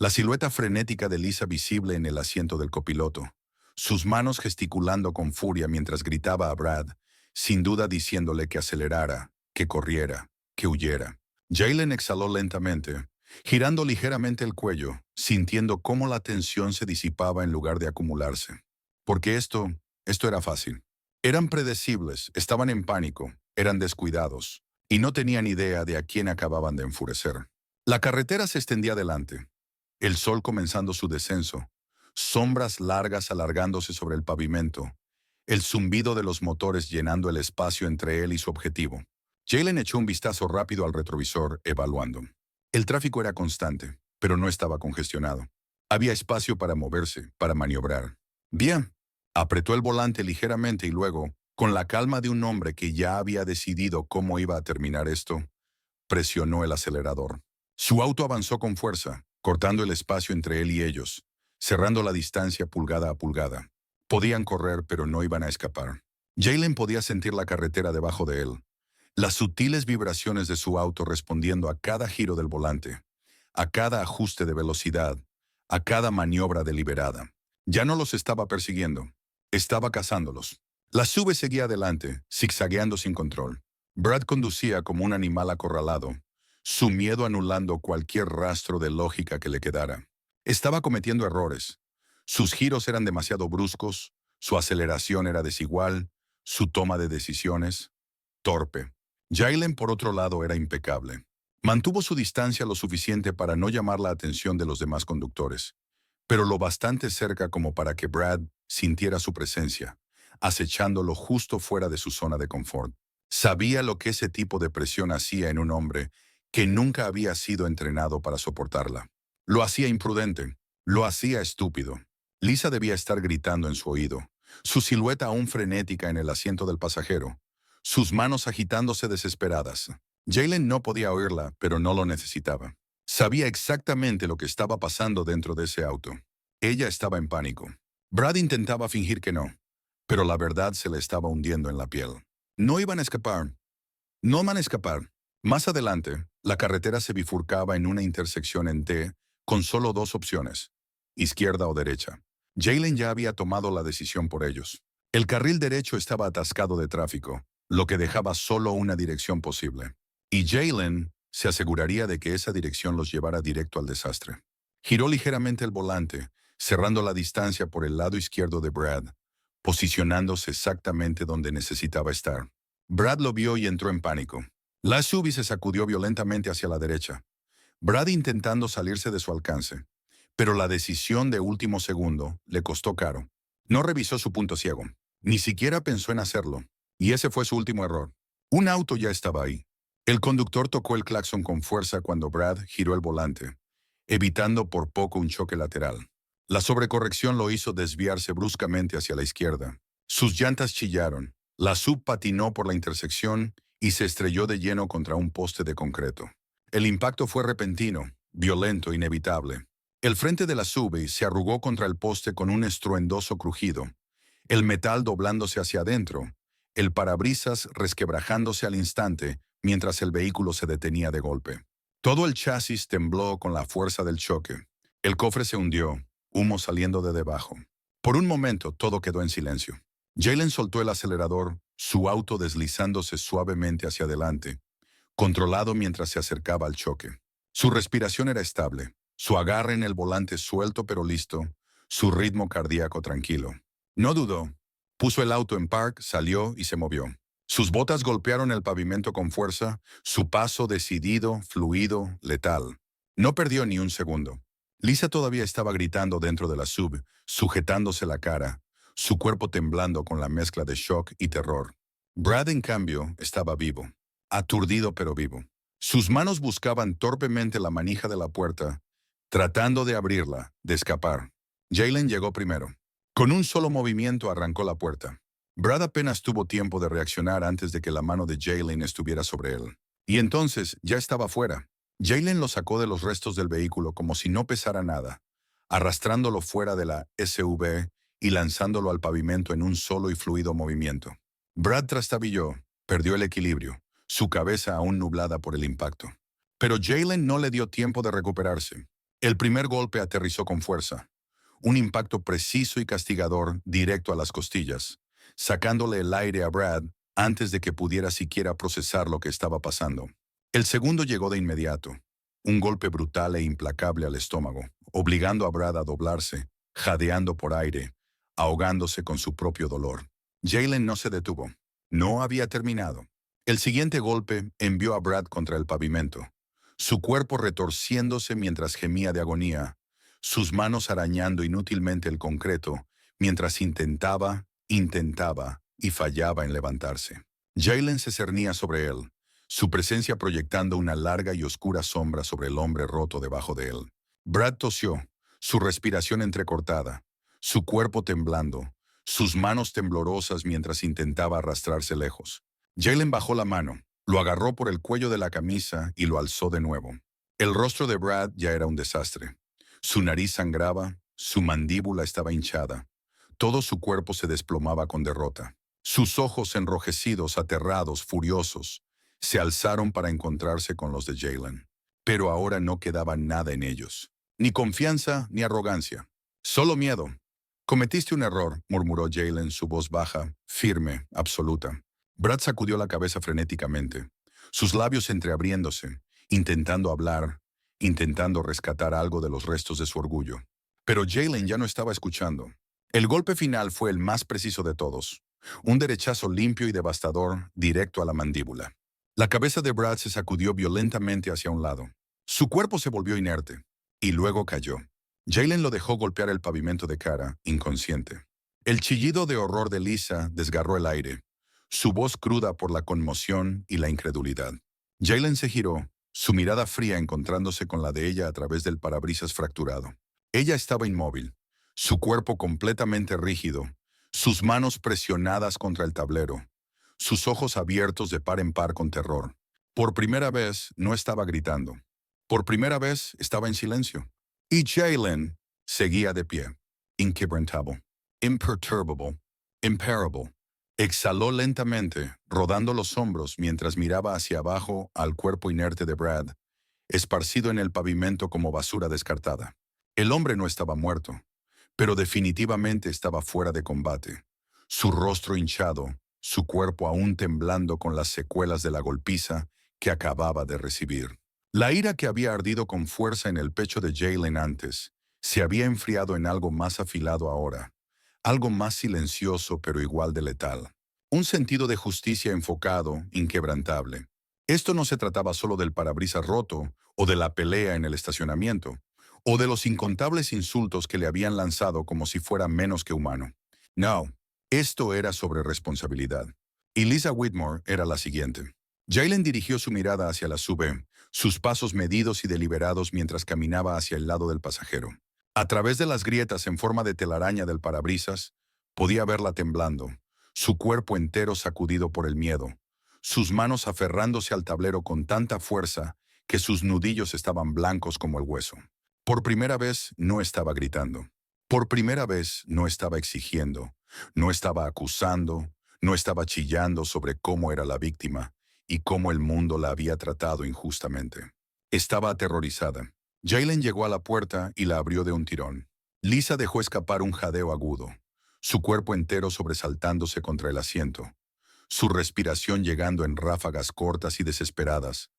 La silueta frenética de Lisa visible en el asiento del copiloto, sus manos gesticulando con furia mientras gritaba a Brad, sin duda diciéndole que acelerara, que corriera, que huyera. Jaylen exhaló lentamente, girando ligeramente el cuello, sintiendo cómo la tensión se disipaba en lugar de acumularse. Porque esto era fácil. Eran predecibles, estaban en pánico, eran descuidados, y no tenían idea de a quién acababan de enfurecer. La carretera se extendía adelante, el sol comenzando su descenso, sombras largas alargándose sobre el pavimento, el zumbido de los motores llenando el espacio entre él y su objetivo. Jaylen echó un vistazo rápido al retrovisor, evaluando. El tráfico era constante, pero no estaba congestionado. Había espacio para moverse, para maniobrar. Bien. Apretó el volante ligeramente y luego, con la calma de un hombre que ya había decidido cómo iba a terminar esto, presionó el acelerador. Su auto avanzó con fuerza, cortando el espacio entre él y ellos, cerrando la distancia pulgada a pulgada. Podían correr, pero no iban a escapar. Jaylen podía sentir la carretera debajo de él, las sutiles vibraciones de su auto respondiendo a cada giro del volante, a cada ajuste de velocidad, a cada maniobra deliberada. Ya no los estaba persiguiendo, estaba cazándolos. La SUV seguía adelante, zigzagueando sin control. Brad conducía como un animal acorralado, su miedo anulando cualquier rastro de lógica que le quedara. Estaba cometiendo errores. Sus giros eran demasiado bruscos, su aceleración era desigual, su toma de decisiones, torpe. Jaylen, por otro lado, era impecable. Mantuvo su distancia lo suficiente para no llamar la atención de los demás conductores, pero lo bastante cerca como para que Brad sintiera su presencia, acechándolo justo fuera de su zona de confort. Sabía lo que ese tipo de presión hacía en un hombre que nunca había sido entrenado para soportarla. Lo hacía imprudente, lo hacía estúpido. Lisa debía estar gritando en su oído, su silueta aún frenética en el asiento del pasajero, sus manos agitándose desesperadas. Jaylen no podía oírla, pero no lo necesitaba. Sabía exactamente lo que estaba pasando dentro de ese auto. Ella estaba en pánico. Brad intentaba fingir que no, pero la verdad se le estaba hundiendo en la piel. No iban a escapar. No van a escapar. Más adelante, la carretera se bifurcaba en una intersección en T con solo dos opciones, izquierda o derecha. Jaylen ya había tomado la decisión por ellos. El carril derecho estaba atascado de tráfico, lo que dejaba solo una dirección posible. Y Jalen se aseguraría de que esa dirección los llevara directo al desastre. Giró ligeramente el volante, cerrando la distancia por el lado izquierdo de Brad, posicionándose exactamente donde necesitaba estar. Brad lo vio y entró en pánico. La SUV se sacudió violentamente hacia la derecha, Brad intentando salirse de su alcance, pero la decisión de último segundo le costó caro. No revisó su punto ciego, ni siquiera pensó en hacerlo, y ese fue su último error. Un auto ya estaba ahí. El conductor tocó el claxon con fuerza cuando Brad giró el volante, evitando por poco un choque lateral. La sobrecorrección lo hizo desviarse bruscamente hacia la izquierda. Sus llantas chillaron, la SUV patinó por la intersección y se estrelló de lleno contra un poste de concreto. El impacto fue repentino, violento, inevitable. El frente de la SUV se arrugó contra el poste con un estruendoso crujido, el metal doblándose hacia adentro, el parabrisas resquebrajándose al instante mientras el vehículo se detenía de golpe. Todo el chasis tembló con la fuerza del choque. El cofre se hundió, humo saliendo de debajo. Por un momento todo quedó en silencio. Jalen soltó el acelerador, su auto deslizándose suavemente hacia adelante, controlado mientras se acercaba al choque. Su respiración era estable, su agarre en el volante suelto pero listo, su ritmo cardíaco tranquilo. No dudó. Puso el auto en park, salió y se movió. Sus botas golpearon el pavimento con fuerza, su paso decidido, fluido, letal. No perdió ni un segundo. Lisa todavía estaba gritando dentro de la SUV, sujetándose la cara, su cuerpo temblando con la mezcla de shock y terror. Brad, en cambio, estaba vivo, aturdido pero vivo. Sus manos buscaban torpemente la manija de la puerta, tratando de abrirla, de escapar. Jalen llegó primero. Con un solo movimiento arrancó la puerta. Brad apenas tuvo tiempo de reaccionar antes de que la mano de Jalen estuviera sobre él. Y entonces ya estaba fuera. Jalen lo sacó de los restos del vehículo como si no pesara nada, arrastrándolo fuera de la SUV y lanzándolo al pavimento en un solo y fluido movimiento. Brad trastabilló, perdió el equilibrio, su cabeza aún nublada por el impacto. Pero Jalen no le dio tiempo de recuperarse. El primer golpe aterrizó con fuerza. Un impacto preciso y castigador directo a las costillas, sacándole el aire a Brad antes de que pudiera siquiera procesar lo que estaba pasando. El segundo llegó de inmediato, un golpe brutal e implacable al estómago, obligando a Brad a doblarse, jadeando por aire, ahogándose con su propio dolor. Jalen no se detuvo. No había terminado. El siguiente golpe envió a Brad contra el pavimento, su cuerpo retorciéndose mientras gemía de agonía, sus manos arañando inútilmente el concreto, mientras intentaba y fallaba en levantarse. Jalen se cernía sobre él, su presencia proyectando una larga y oscura sombra sobre el hombre roto debajo de él. Brad tosió, su respiración entrecortada, su cuerpo temblando, sus manos temblorosas mientras intentaba arrastrarse lejos. Jalen bajó la mano, lo agarró por el cuello de la camisa y lo alzó de nuevo. El rostro de Brad ya era un desastre. Su nariz sangraba, su mandíbula estaba hinchada. Todo su cuerpo se desplomaba con derrota. Sus ojos enrojecidos, aterrados, furiosos, se alzaron para encontrarse con los de Jalen. Pero ahora no quedaba nada en ellos. Ni confianza ni arrogancia. Solo miedo. Cometiste un error, murmuró Jalen, su voz baja, firme, absoluta. Brad sacudió la cabeza frenéticamente, sus labios entreabriéndose, intentando hablar, intentando rescatar algo de los restos de su orgullo. Pero Jalen ya no estaba escuchando. El golpe final fue el más preciso de todos. Un derechazo limpio y devastador directo a la mandíbula. La cabeza de Brad se sacudió violentamente hacia un lado. Su cuerpo se volvió inerte, y luego cayó. Jalen lo dejó golpear el pavimento de cara, inconsciente. El chillido de horror de Lisa desgarró el aire, su voz cruda por la conmoción y la incredulidad. Jalen se giró, su mirada fría encontrándose con la de ella a través del parabrisas fracturado. Ella estaba inmóvil, su cuerpo completamente rígido, sus manos presionadas contra el tablero, sus ojos abiertos de par en par con terror. Por primera vez no estaba gritando. Por primera vez estaba en silencio. Y Jalen seguía de pie, inquebrantable, imperturbable, imparable. Exhaló lentamente, rodando los hombros mientras miraba hacia abajo al cuerpo inerte de Brad, esparcido en el pavimento como basura descartada. El hombre no estaba muerto, pero definitivamente estaba fuera de combate. Su rostro hinchado, su cuerpo aún temblando con las secuelas de la golpiza que acababa de recibir. La ira que había ardido con fuerza en el pecho de Jaylen antes se había enfriado en algo más afilado ahora, algo más silencioso pero igual de letal. Un sentido de justicia enfocado, inquebrantable. Esto no se trataba solo del parabrisas roto o de la pelea en el estacionamiento, o de los incontables insultos que le habían lanzado como si fuera menos que humano. No, esto era sobre responsabilidad. Y Lisa Whitmore era la siguiente. Jaylen dirigió su mirada hacia la SUV, sus pasos medidos y deliberados mientras caminaba hacia el lado del pasajero. A través de las grietas en forma de telaraña del parabrisas, podía verla temblando, su cuerpo entero sacudido por el miedo, sus manos aferrándose al tablero con tanta fuerza que sus nudillos estaban blancos como el hueso. Por primera vez no estaba gritando. Por primera vez no estaba exigiendo, no estaba acusando, no estaba chillando sobre cómo era la víctima y cómo el mundo la había tratado injustamente. Estaba aterrorizada. Jaylen llegó a la puerta y la abrió de un tirón. Lisa dejó escapar un jadeo agudo, su cuerpo entero sobresaltándose contra el asiento, su respiración llegando en ráfagas cortas y desesperadas,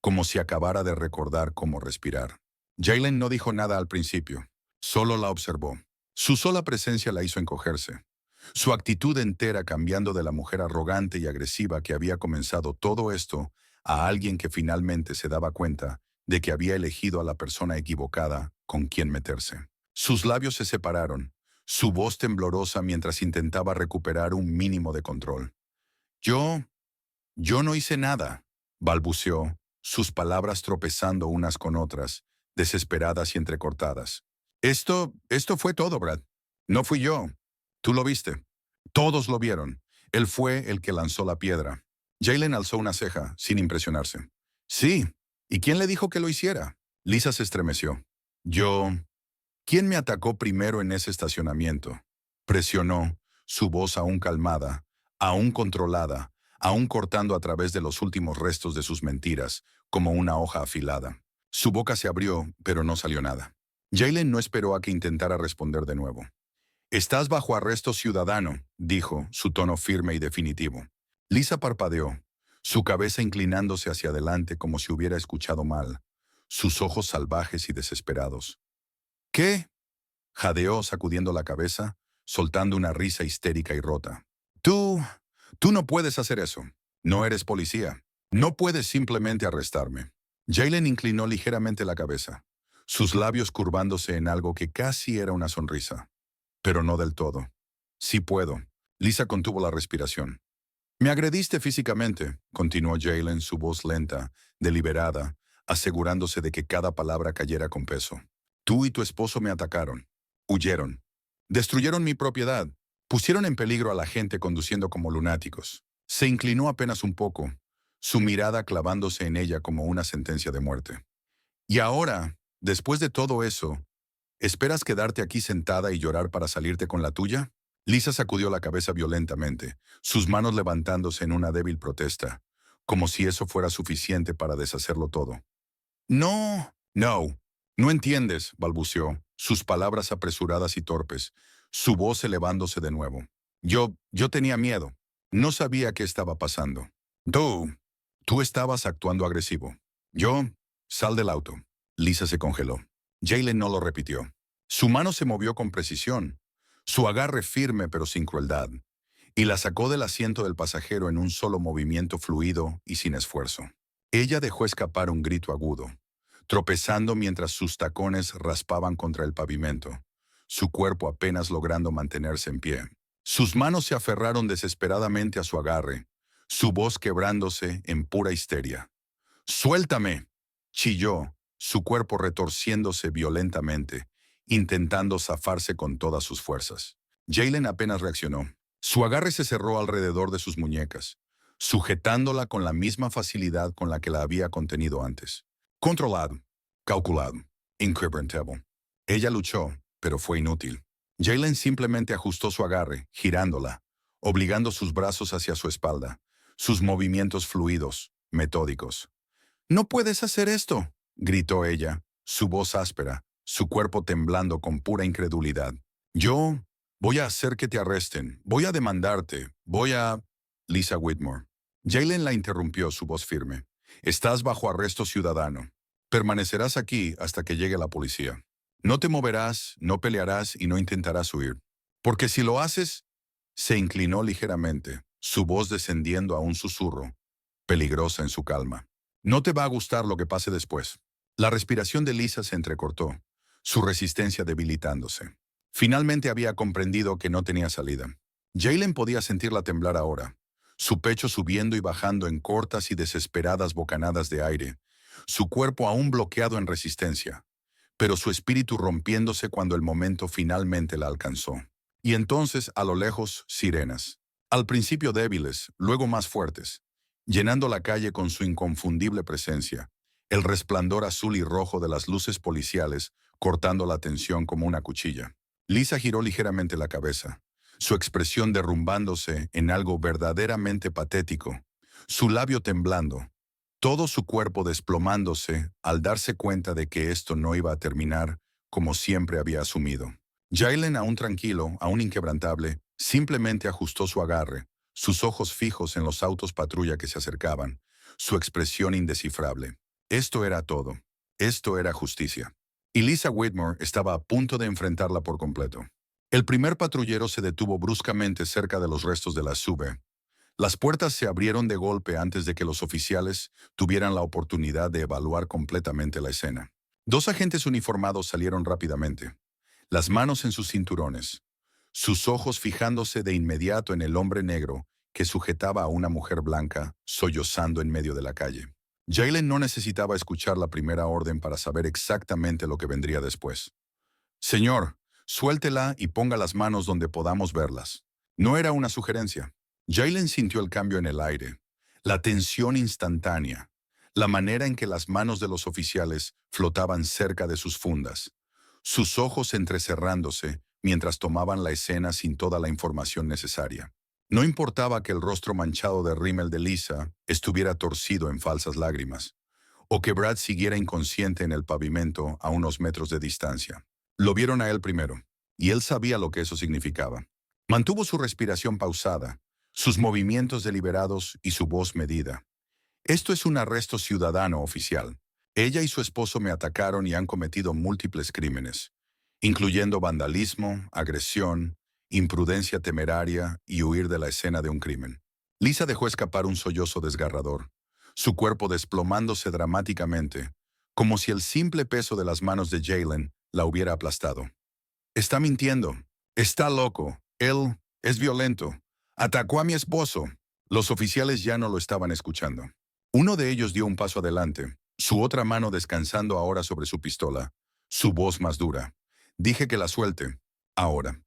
como si acabara de recordar cómo respirar. Jaylen no dijo nada al principio, solo la observó. Su sola presencia la hizo encogerse, su actitud entera cambiando de la mujer arrogante y agresiva que había comenzado todo esto a alguien que finalmente se daba cuenta de que había elegido a la persona equivocada con quien meterse. Sus labios se separaron, su voz temblorosa mientras intentaba recuperar un mínimo de control. Yo no hice nada, balbuceó, sus palabras tropezando unas con otras, desesperadas y entrecortadas. Esto fue todo, Brad. No fui yo. Tú lo viste. Todos lo vieron. Él fue el que lanzó la piedra. Jaylen alzó una ceja, sin impresionarse. Sí. ¿Y quién le dijo que lo hiciera? Lisa se estremeció. Yo. ¿Quién me atacó primero en ese estacionamiento? Presionó, su voz aún calmada, aún controlada, aún cortando a través de los últimos restos de sus mentiras, como una hoja afilada. Su boca se abrió, pero no salió nada. Jaylen no esperó a que intentara responder de nuevo. Estás bajo arresto ciudadano, dijo, su tono firme y definitivo. Lisa parpadeó, su cabeza inclinándose hacia adelante como si hubiera escuchado mal, sus ojos salvajes y desesperados. ¿Qué? Jadeó sacudiendo la cabeza, soltando una risa histérica y rota. Tú no puedes hacer eso. No eres policía. No puedes simplemente arrestarme. Jaylen inclinó ligeramente la cabeza, sus labios curvándose en algo que casi era una sonrisa. Pero no del todo. Sí puedo. Lisa contuvo la respiración. Me agrediste físicamente, continuó Jaylen, su voz lenta, deliberada, asegurándose de que cada palabra cayera con peso. Tú y tu esposo me atacaron. Huyeron. Destruyeron mi propiedad. Pusieron en peligro a la gente conduciendo como lunáticos. Se inclinó apenas un poco, su mirada clavándose en ella como una sentencia de muerte. Y ahora, después de todo eso, ¿esperas quedarte aquí sentada y llorar para salirte con la tuya? Lisa sacudió la cabeza violentamente, sus manos levantándose en una débil protesta, como si eso fuera suficiente para deshacerlo todo. No entiendes, balbuceó, sus palabras apresuradas y torpes, su voz elevándose de nuevo. Yo tenía miedo. No sabía qué estaba pasando. Tú estabas actuando agresivo. Sal del auto. Lisa se congeló. Jaylen no lo repitió. Su mano se movió con precisión, su agarre firme pero sin crueldad, y la sacó del asiento del pasajero en un solo movimiento fluido y sin esfuerzo. Ella dejó escapar un grito agudo, tropezando mientras sus tacones raspaban contra el pavimento, su cuerpo apenas logrando mantenerse en pie. Sus manos se aferraron desesperadamente a su agarre, su voz quebrándose en pura histeria. ¡Suéltame!, chilló, su cuerpo retorciéndose violentamente, intentando zafarse con todas sus fuerzas. Jaylen apenas reaccionó. Su agarre se cerró alrededor de sus muñecas, sujetándola con la misma facilidad con la que la había contenido antes. Controlado, calculado, inquebrantable. Ella luchó, pero fue inútil. Jaylen simplemente ajustó su agarre, girándola, obligando sus brazos hacia su espalda, sus movimientos fluidos, metódicos. «No puedes hacer esto», gritó ella, su voz áspera, su cuerpo temblando con pura incredulidad. «Yo voy a hacer que te arresten, voy a demandarte, voy a...» Lisa Whitmore. Jaylen la interrumpió, su voz firme. Estás bajo arresto ciudadano. Permanecerás aquí hasta que llegue la policía. No te moverás, no pelearás y no intentarás huir. Porque si lo haces, se inclinó ligeramente, su voz descendiendo a un susurro, peligrosa en su calma. No te va a gustar lo que pase después. La respiración de Lisa se entrecortó, su resistencia debilitándose. Finalmente había comprendido que no tenía salida. Jaylen podía sentirla temblar ahora, su pecho subiendo y bajando en cortas y desesperadas bocanadas de aire, su cuerpo aún bloqueado en resistencia, pero su espíritu rompiéndose cuando el momento finalmente la alcanzó. Y entonces, a lo lejos, sirenas. Al principio débiles, luego más fuertes, llenando la calle con su inconfundible presencia, el resplandor azul y rojo de las luces policiales cortando la tensión como una cuchilla. Lisa giró ligeramente la cabeza, su expresión derrumbándose en algo verdaderamente patético, su labio temblando, todo su cuerpo desplomándose al darse cuenta de que esto no iba a terminar como siempre había asumido. Jaylen, aún tranquilo, aún inquebrantable, simplemente ajustó su agarre, sus ojos fijos en los autos patrulla que se acercaban, su expresión indescifrable. Esto era todo. Esto era justicia. Y Lisa Whitmore estaba a punto de enfrentarla por completo. El primer patrullero se detuvo bruscamente cerca de los restos de la SUV. Las puertas se abrieron de golpe antes de que los oficiales tuvieran la oportunidad de evaluar completamente la escena. Dos agentes uniformados salieron rápidamente, las manos en sus cinturones, sus ojos fijándose de inmediato en el hombre negro que sujetaba a una mujer blanca, sollozando en medio de la calle. Jaylen no necesitaba escuchar la primera orden para saber exactamente lo que vendría después. Señor, suéltela y ponga las manos donde podamos verlas. No era una sugerencia. Jaylen sintió el cambio en el aire, la tensión instantánea, la manera en que las manos de los oficiales flotaban cerca de sus fundas, sus ojos entrecerrándose mientras tomaban la escena sin toda la información necesaria. No importaba que el rostro manchado de rímel de Lisa estuviera torcido en falsas lágrimas, o que Brad siguiera inconsciente en el pavimento a unos metros de distancia. Lo vieron a él primero, y él sabía lo que eso significaba. Mantuvo su respiración pausada, sus movimientos deliberados y su voz medida. Esto es un arresto ciudadano oficial. Ella y su esposo me atacaron y han cometido múltiples crímenes, incluyendo vandalismo, agresión, imprudencia temeraria y huir de la escena de un crimen. Lisa dejó escapar un sollozo desgarrador, su cuerpo desplomándose dramáticamente, como si el simple peso de las manos de Jaylen la hubiera aplastado. Está mintiendo. Está loco. Él es violento. Atacó a mi esposo. Los oficiales ya no lo estaban escuchando. Uno de ellos dio un paso adelante, su otra mano descansando ahora sobre su pistola, su voz más dura. Dije que la suelte. Ahora.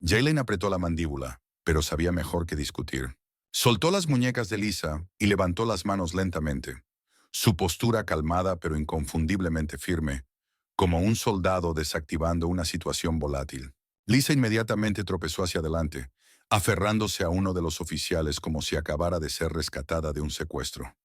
Jaylen apretó la mandíbula, pero sabía mejor que discutir. Soltó las muñecas de Lisa y levantó las manos lentamente, su postura calmada pero inconfundiblemente firme, como un soldado desactivando una situación volátil. Lisa inmediatamente tropezó hacia adelante, aferrándose a uno de los oficiales como si acabara de ser rescatada de un secuestro.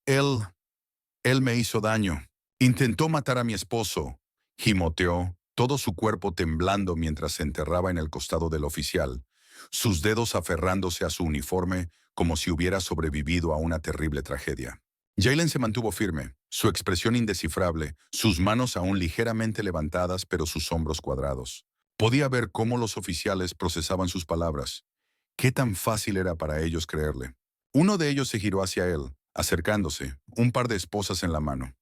Él me hizo daño. Intentó matar a mi esposo, gimoteó, todo su cuerpo temblando mientras se enterraba en el costado del oficial, sus dedos aferrándose a su uniforme como si hubiera sobrevivido a una terrible tragedia. Jaylen se mantuvo firme, su expresión indescifrable, sus manos aún ligeramente levantadas pero sus hombros cuadrados. Podía ver cómo los oficiales procesaban sus palabras. Qué tan fácil era para ellos creerle. Uno de ellos se giró hacia él, acercándose, un par de esposas en la mano.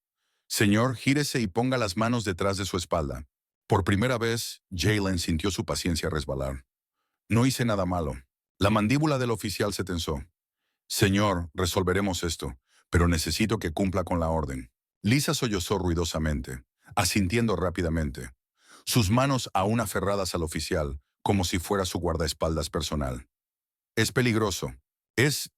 Señor, gírese y ponga las manos detrás de su espalda. Por primera vez, Jaylen sintió su paciencia resbalar. No hice nada malo. La mandíbula del oficial se tensó. Señor, resolveremos esto, pero necesito que cumpla con la orden. Lisa sollozó ruidosamente, asintiendo rápidamente, sus manos aún aferradas al oficial, como si fuera su guardaespaldas personal. Es peligroso. Es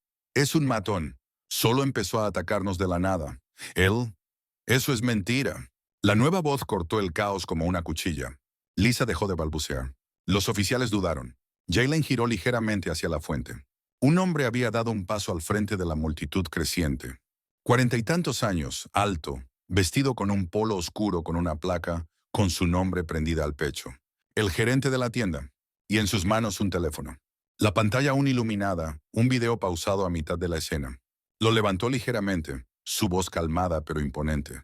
un matón. Solo empezó a atacarnos de la nada. Eso es mentira. La nueva voz cortó el caos como una cuchilla. Lisa dejó de balbucear. Los oficiales dudaron. Jaylen giró ligeramente hacia la fuente. Un hombre había dado un paso al frente de la multitud creciente. 40 y tantos años, alto, vestido con un polo oscuro con una placa, con su nombre prendida al pecho. El gerente de la tienda. Y en sus manos un teléfono. La pantalla aún iluminada, un video pausado a mitad de la escena. Lo levantó ligeramente, su voz calmada pero imponente.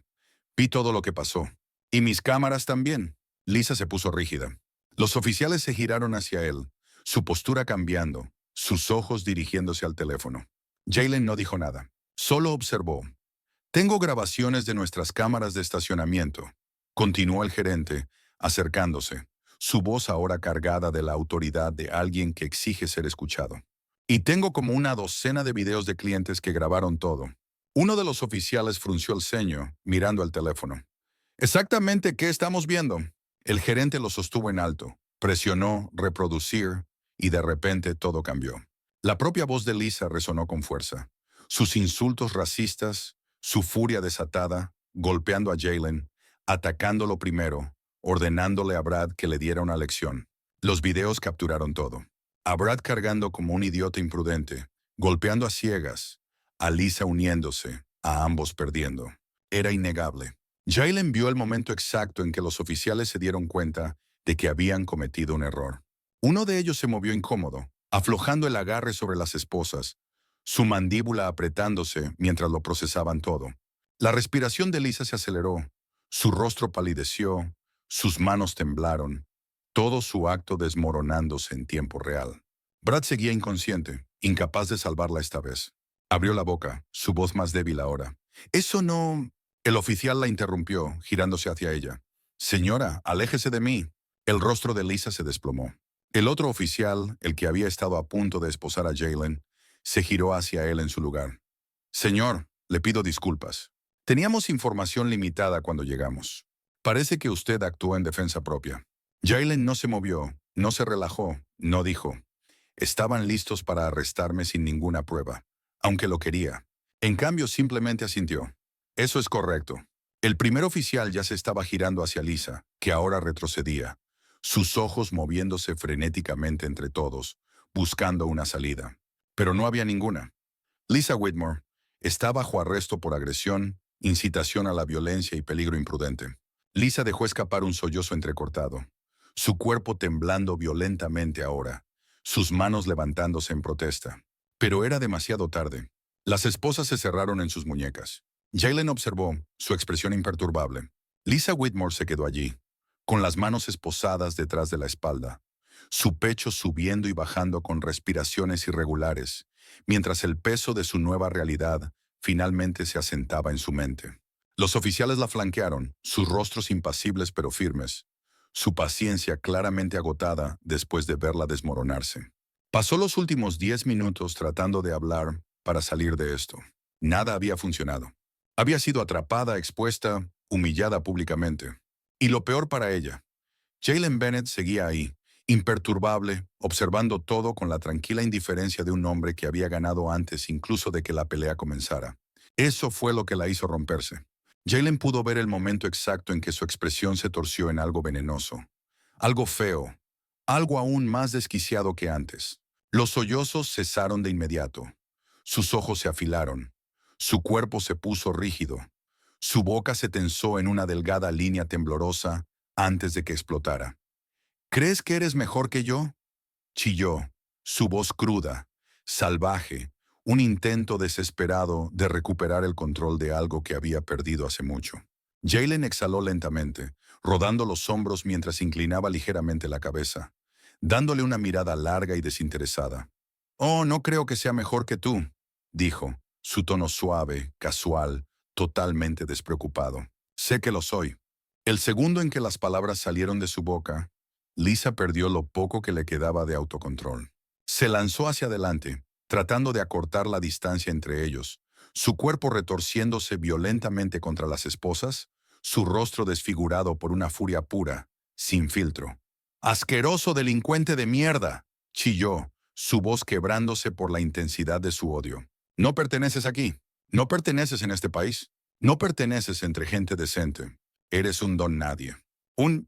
Vi todo lo que pasó. Y mis cámaras también. Lisa se puso rígida. Los oficiales se giraron hacia él, su postura cambiando, sus ojos dirigiéndose al teléfono. Jaylen no dijo nada. Solo observó. Tengo grabaciones de nuestras cámaras de estacionamiento. Continuó el gerente, acercándose, su voz ahora cargada de la autoridad de alguien que exige ser escuchado. Y tengo como una docena de videos de clientes que grabaron todo. Uno de los oficiales frunció el ceño, mirando al teléfono. ¿Exactamente qué estamos viendo? El gerente lo sostuvo en alto, presionó reproducir y de repente todo cambió. La propia voz de Lisa resonó con fuerza. Sus insultos racistas, su furia desatada, golpeando a Jaylen, atacándolo primero, ordenándole a Brad que le diera una lección. Los videos capturaron todo. A Brad cargando como un idiota imprudente, golpeando a ciegas, a Lisa uniéndose, a ambos perdiendo. Era innegable. Jaylen vio el momento exacto en que los oficiales se dieron cuenta de que habían cometido un error. Uno de ellos se movió incómodo, aflojando el agarre sobre las esposas, su mandíbula apretándose mientras lo procesaban todo. La respiración de Lisa se aceleró, su rostro palideció, sus manos temblaron, todo su acto desmoronándose en tiempo real. Brad seguía inconsciente, incapaz de salvarla esta vez. Abrió la boca, su voz más débil ahora. «Eso no...» El oficial la interrumpió, girándose hacia ella. «Señora, aléjese de mí». El rostro de Lisa se desplomó. El otro oficial, el que había estado a punto de esposar a Jaylen, se giró hacia él en su lugar. «Señor, le pido disculpas. Teníamos información limitada cuando llegamos. Parece que usted actuó en defensa propia». Jaylen no se movió, no se relajó, no dijo. Estaban listos para arrestarme sin ninguna prueba, aunque lo quería. En cambio, simplemente asintió. «Eso es correcto». El primer oficial ya se estaba girando hacia Lisa, que ahora retrocedía, sus ojos moviéndose frenéticamente entre todos, buscando una salida. Pero no había ninguna. Lisa Whitmore está bajo arresto por agresión, incitación a la violencia y peligro imprudente. Lisa dejó escapar un sollozo entrecortado, su cuerpo temblando violentamente ahora, sus manos levantándose en protesta. Pero era demasiado tarde. Las esposas se cerraron en sus muñecas. Jaylen observó, su expresión imperturbable. Lisa Whitmore se quedó allí, con las manos esposadas detrás de la espalda, su pecho subiendo y bajando con respiraciones irregulares, mientras el peso de su nueva realidad finalmente se asentaba en su mente. Los oficiales la flanquearon, sus rostros impasibles pero firmes, su paciencia claramente agotada después de verla desmoronarse. Pasó los últimos 10 minutos tratando de hablar para salir de esto. Nada había funcionado. Había sido atrapada, expuesta, humillada públicamente. Y lo peor para ella, Jaylen Bennett seguía ahí, imperturbable, observando todo con la tranquila indiferencia de un hombre que había ganado antes incluso de que la pelea comenzara. Eso fue lo que la hizo romperse. Jaylen pudo ver el momento exacto en que su expresión se torció en algo venenoso, algo feo, algo aún más desquiciado que antes. Los sollozos cesaron de inmediato. Sus ojos se afilaron. Su cuerpo se puso rígido. Su boca se tensó en una delgada línea temblorosa antes de que explotara. «¿Crees que eres mejor que yo?», chilló, su voz cruda, salvaje, un intento desesperado de recuperar el control de algo que había perdido hace mucho. Jaylen exhaló lentamente, rodando los hombros mientras inclinaba ligeramente la cabeza, dándole una mirada larga y desinteresada. «Oh, no creo que sea mejor que tú», dijo, su tono suave, casual, totalmente despreocupado. «Sé que lo soy». El segundo en que las palabras salieron de su boca, Lisa perdió lo poco que le quedaba de autocontrol. Se lanzó hacia adelante, tratando de acortar la distancia entre ellos, su cuerpo retorciéndose violentamente contra las esposas, su rostro desfigurado por una furia pura, sin filtro. «¡Asqueroso delincuente de mierda!», chilló, su voz quebrándose por la intensidad de su odio. «No perteneces aquí. No perteneces en este país. No perteneces entre gente decente. Eres un don nadie. Un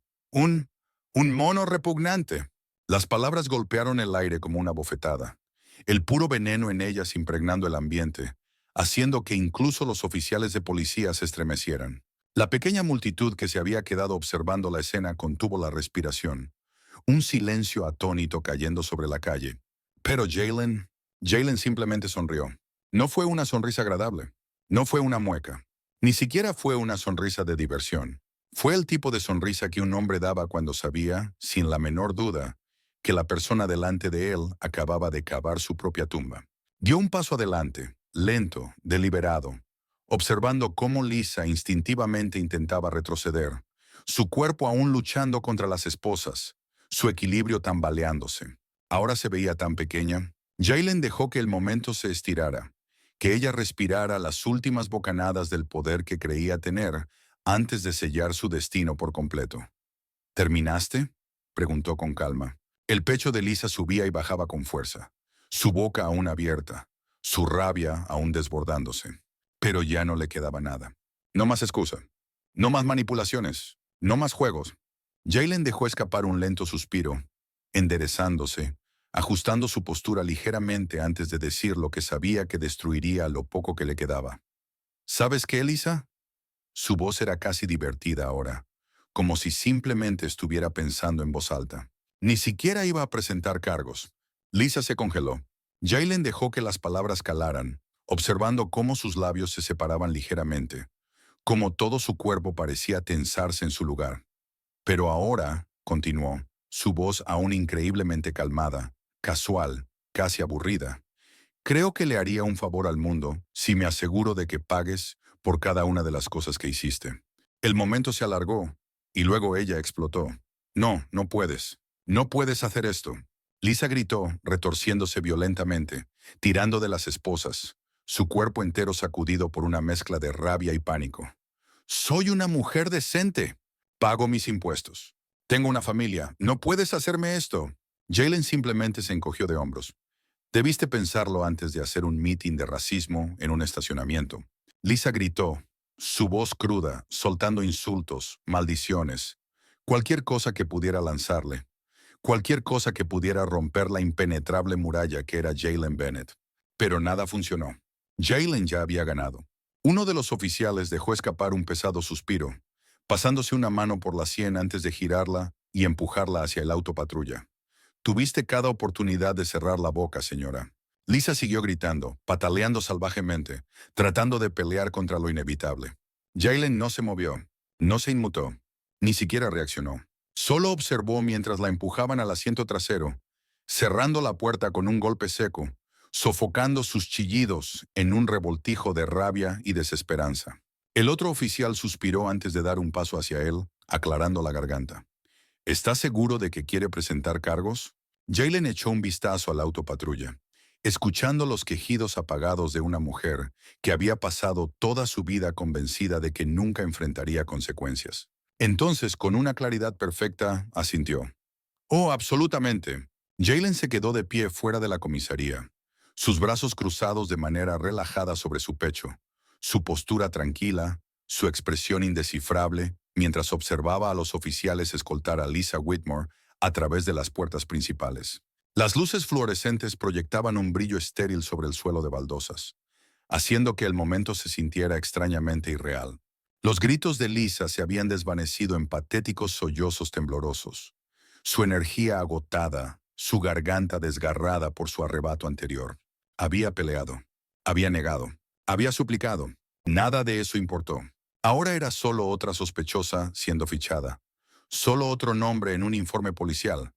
mono repugnante». Las palabras golpearon el aire como una bofetada, el puro veneno en ellas impregnando el ambiente, haciendo que incluso los oficiales de policía se estremecieran. La pequeña multitud que se había quedado observando la escena contuvo la respiración, un silencio atónito cayendo sobre la calle. Pero Jalen simplemente sonrió. No fue una sonrisa agradable. No fue una mueca. Ni siquiera fue una sonrisa de diversión. Fue el tipo de sonrisa que un hombre daba cuando sabía, sin la menor duda, que la persona delante de él acababa de cavar su propia tumba. Dio un paso adelante, lento, deliberado, observando cómo Lisa instintivamente intentaba retroceder, su cuerpo aún luchando contra las esposas, su equilibrio tambaleándose. Ahora se veía tan pequeña. Jalen dejó que el momento se estirara, que ella respirara las últimas bocanadas del poder que creía tener antes de sellar su destino por completo. ¿Terminaste?, preguntó con calma. El pecho de Lisa subía y bajaba con fuerza, su boca aún abierta, su rabia aún desbordándose. Pero ya no le quedaba nada. No más excusa. No más manipulaciones. No más juegos. Jalen dejó escapar un lento suspiro, enderezándose, ajustando su postura ligeramente antes de decir lo que sabía que destruiría lo poco que le quedaba. ¿Sabes qué, Lisa? Su voz era casi divertida ahora, como si simplemente estuviera pensando en voz alta. Ni siquiera iba a presentar cargos. Lisa se congeló. Jalen dejó que las palabras calaran, observando cómo sus labios se separaban ligeramente, cómo todo su cuerpo parecía tensarse en su lugar. Pero ahora, continuó, su voz aún increíblemente calmada, casual, casi aburrida. Creo que le haría un favor al mundo si me aseguro de que pagues por cada una de las cosas que hiciste. El momento se alargó y luego ella explotó. No, no puedes. No puedes hacer esto. Lisa gritó, retorciéndose violentamente, tirando de las esposas, su cuerpo entero sacudido por una mezcla de rabia y pánico. Soy una mujer decente. Pago mis impuestos. Tengo una familia. No puedes hacerme esto. Jalen simplemente se encogió de hombros. Debiste pensarlo antes de hacer un mitin de racismo en un estacionamiento. Lisa gritó, su voz cruda, soltando insultos, maldiciones, cualquier cosa que pudiera lanzarle, cualquier cosa que pudiera romper la impenetrable muralla que era Jalen Bennett. Pero nada funcionó. Jalen ya había ganado. Uno de los oficiales dejó escapar un pesado suspiro, pasándose una mano por la sien antes de girarla y empujarla hacia el auto patrulla. Tuviste cada oportunidad de cerrar la boca, señora. Lisa siguió gritando, pataleando salvajemente, tratando de pelear contra lo inevitable. Jalen no se movió, no se inmutó, ni siquiera reaccionó. Solo observó mientras la empujaban al asiento trasero, cerrando la puerta con un golpe seco, sofocando sus chillidos en un revoltijo de rabia y desesperanza. El otro oficial suspiró antes de dar un paso hacia él, aclarando la garganta. ¿Estás seguro de que quiere presentar cargos? Jalen echó un vistazo al auto patrulla, escuchando los quejidos apagados de una mujer que había pasado toda su vida convencida de que nunca enfrentaría consecuencias. Entonces, con una claridad perfecta, asintió. Oh, absolutamente. Jalen se quedó de pie fuera de la comisaría, sus brazos cruzados de manera relajada sobre su pecho, su postura tranquila, su expresión indescifrable, mientras observaba a los oficiales escoltar a Lisa Whitmore a través de las puertas principales. Las luces fluorescentes proyectaban un brillo estéril sobre el suelo de baldosas, haciendo que el momento se sintiera extrañamente irreal. Los gritos de Lisa se habían desvanecido en patéticos sollozos temblorosos, su energía agotada, su garganta desgarrada por su arrebato anterior. Había peleado, había negado, había suplicado. Nada de eso importó. Ahora era solo otra sospechosa siendo fichada, solo otro nombre en un informe policial,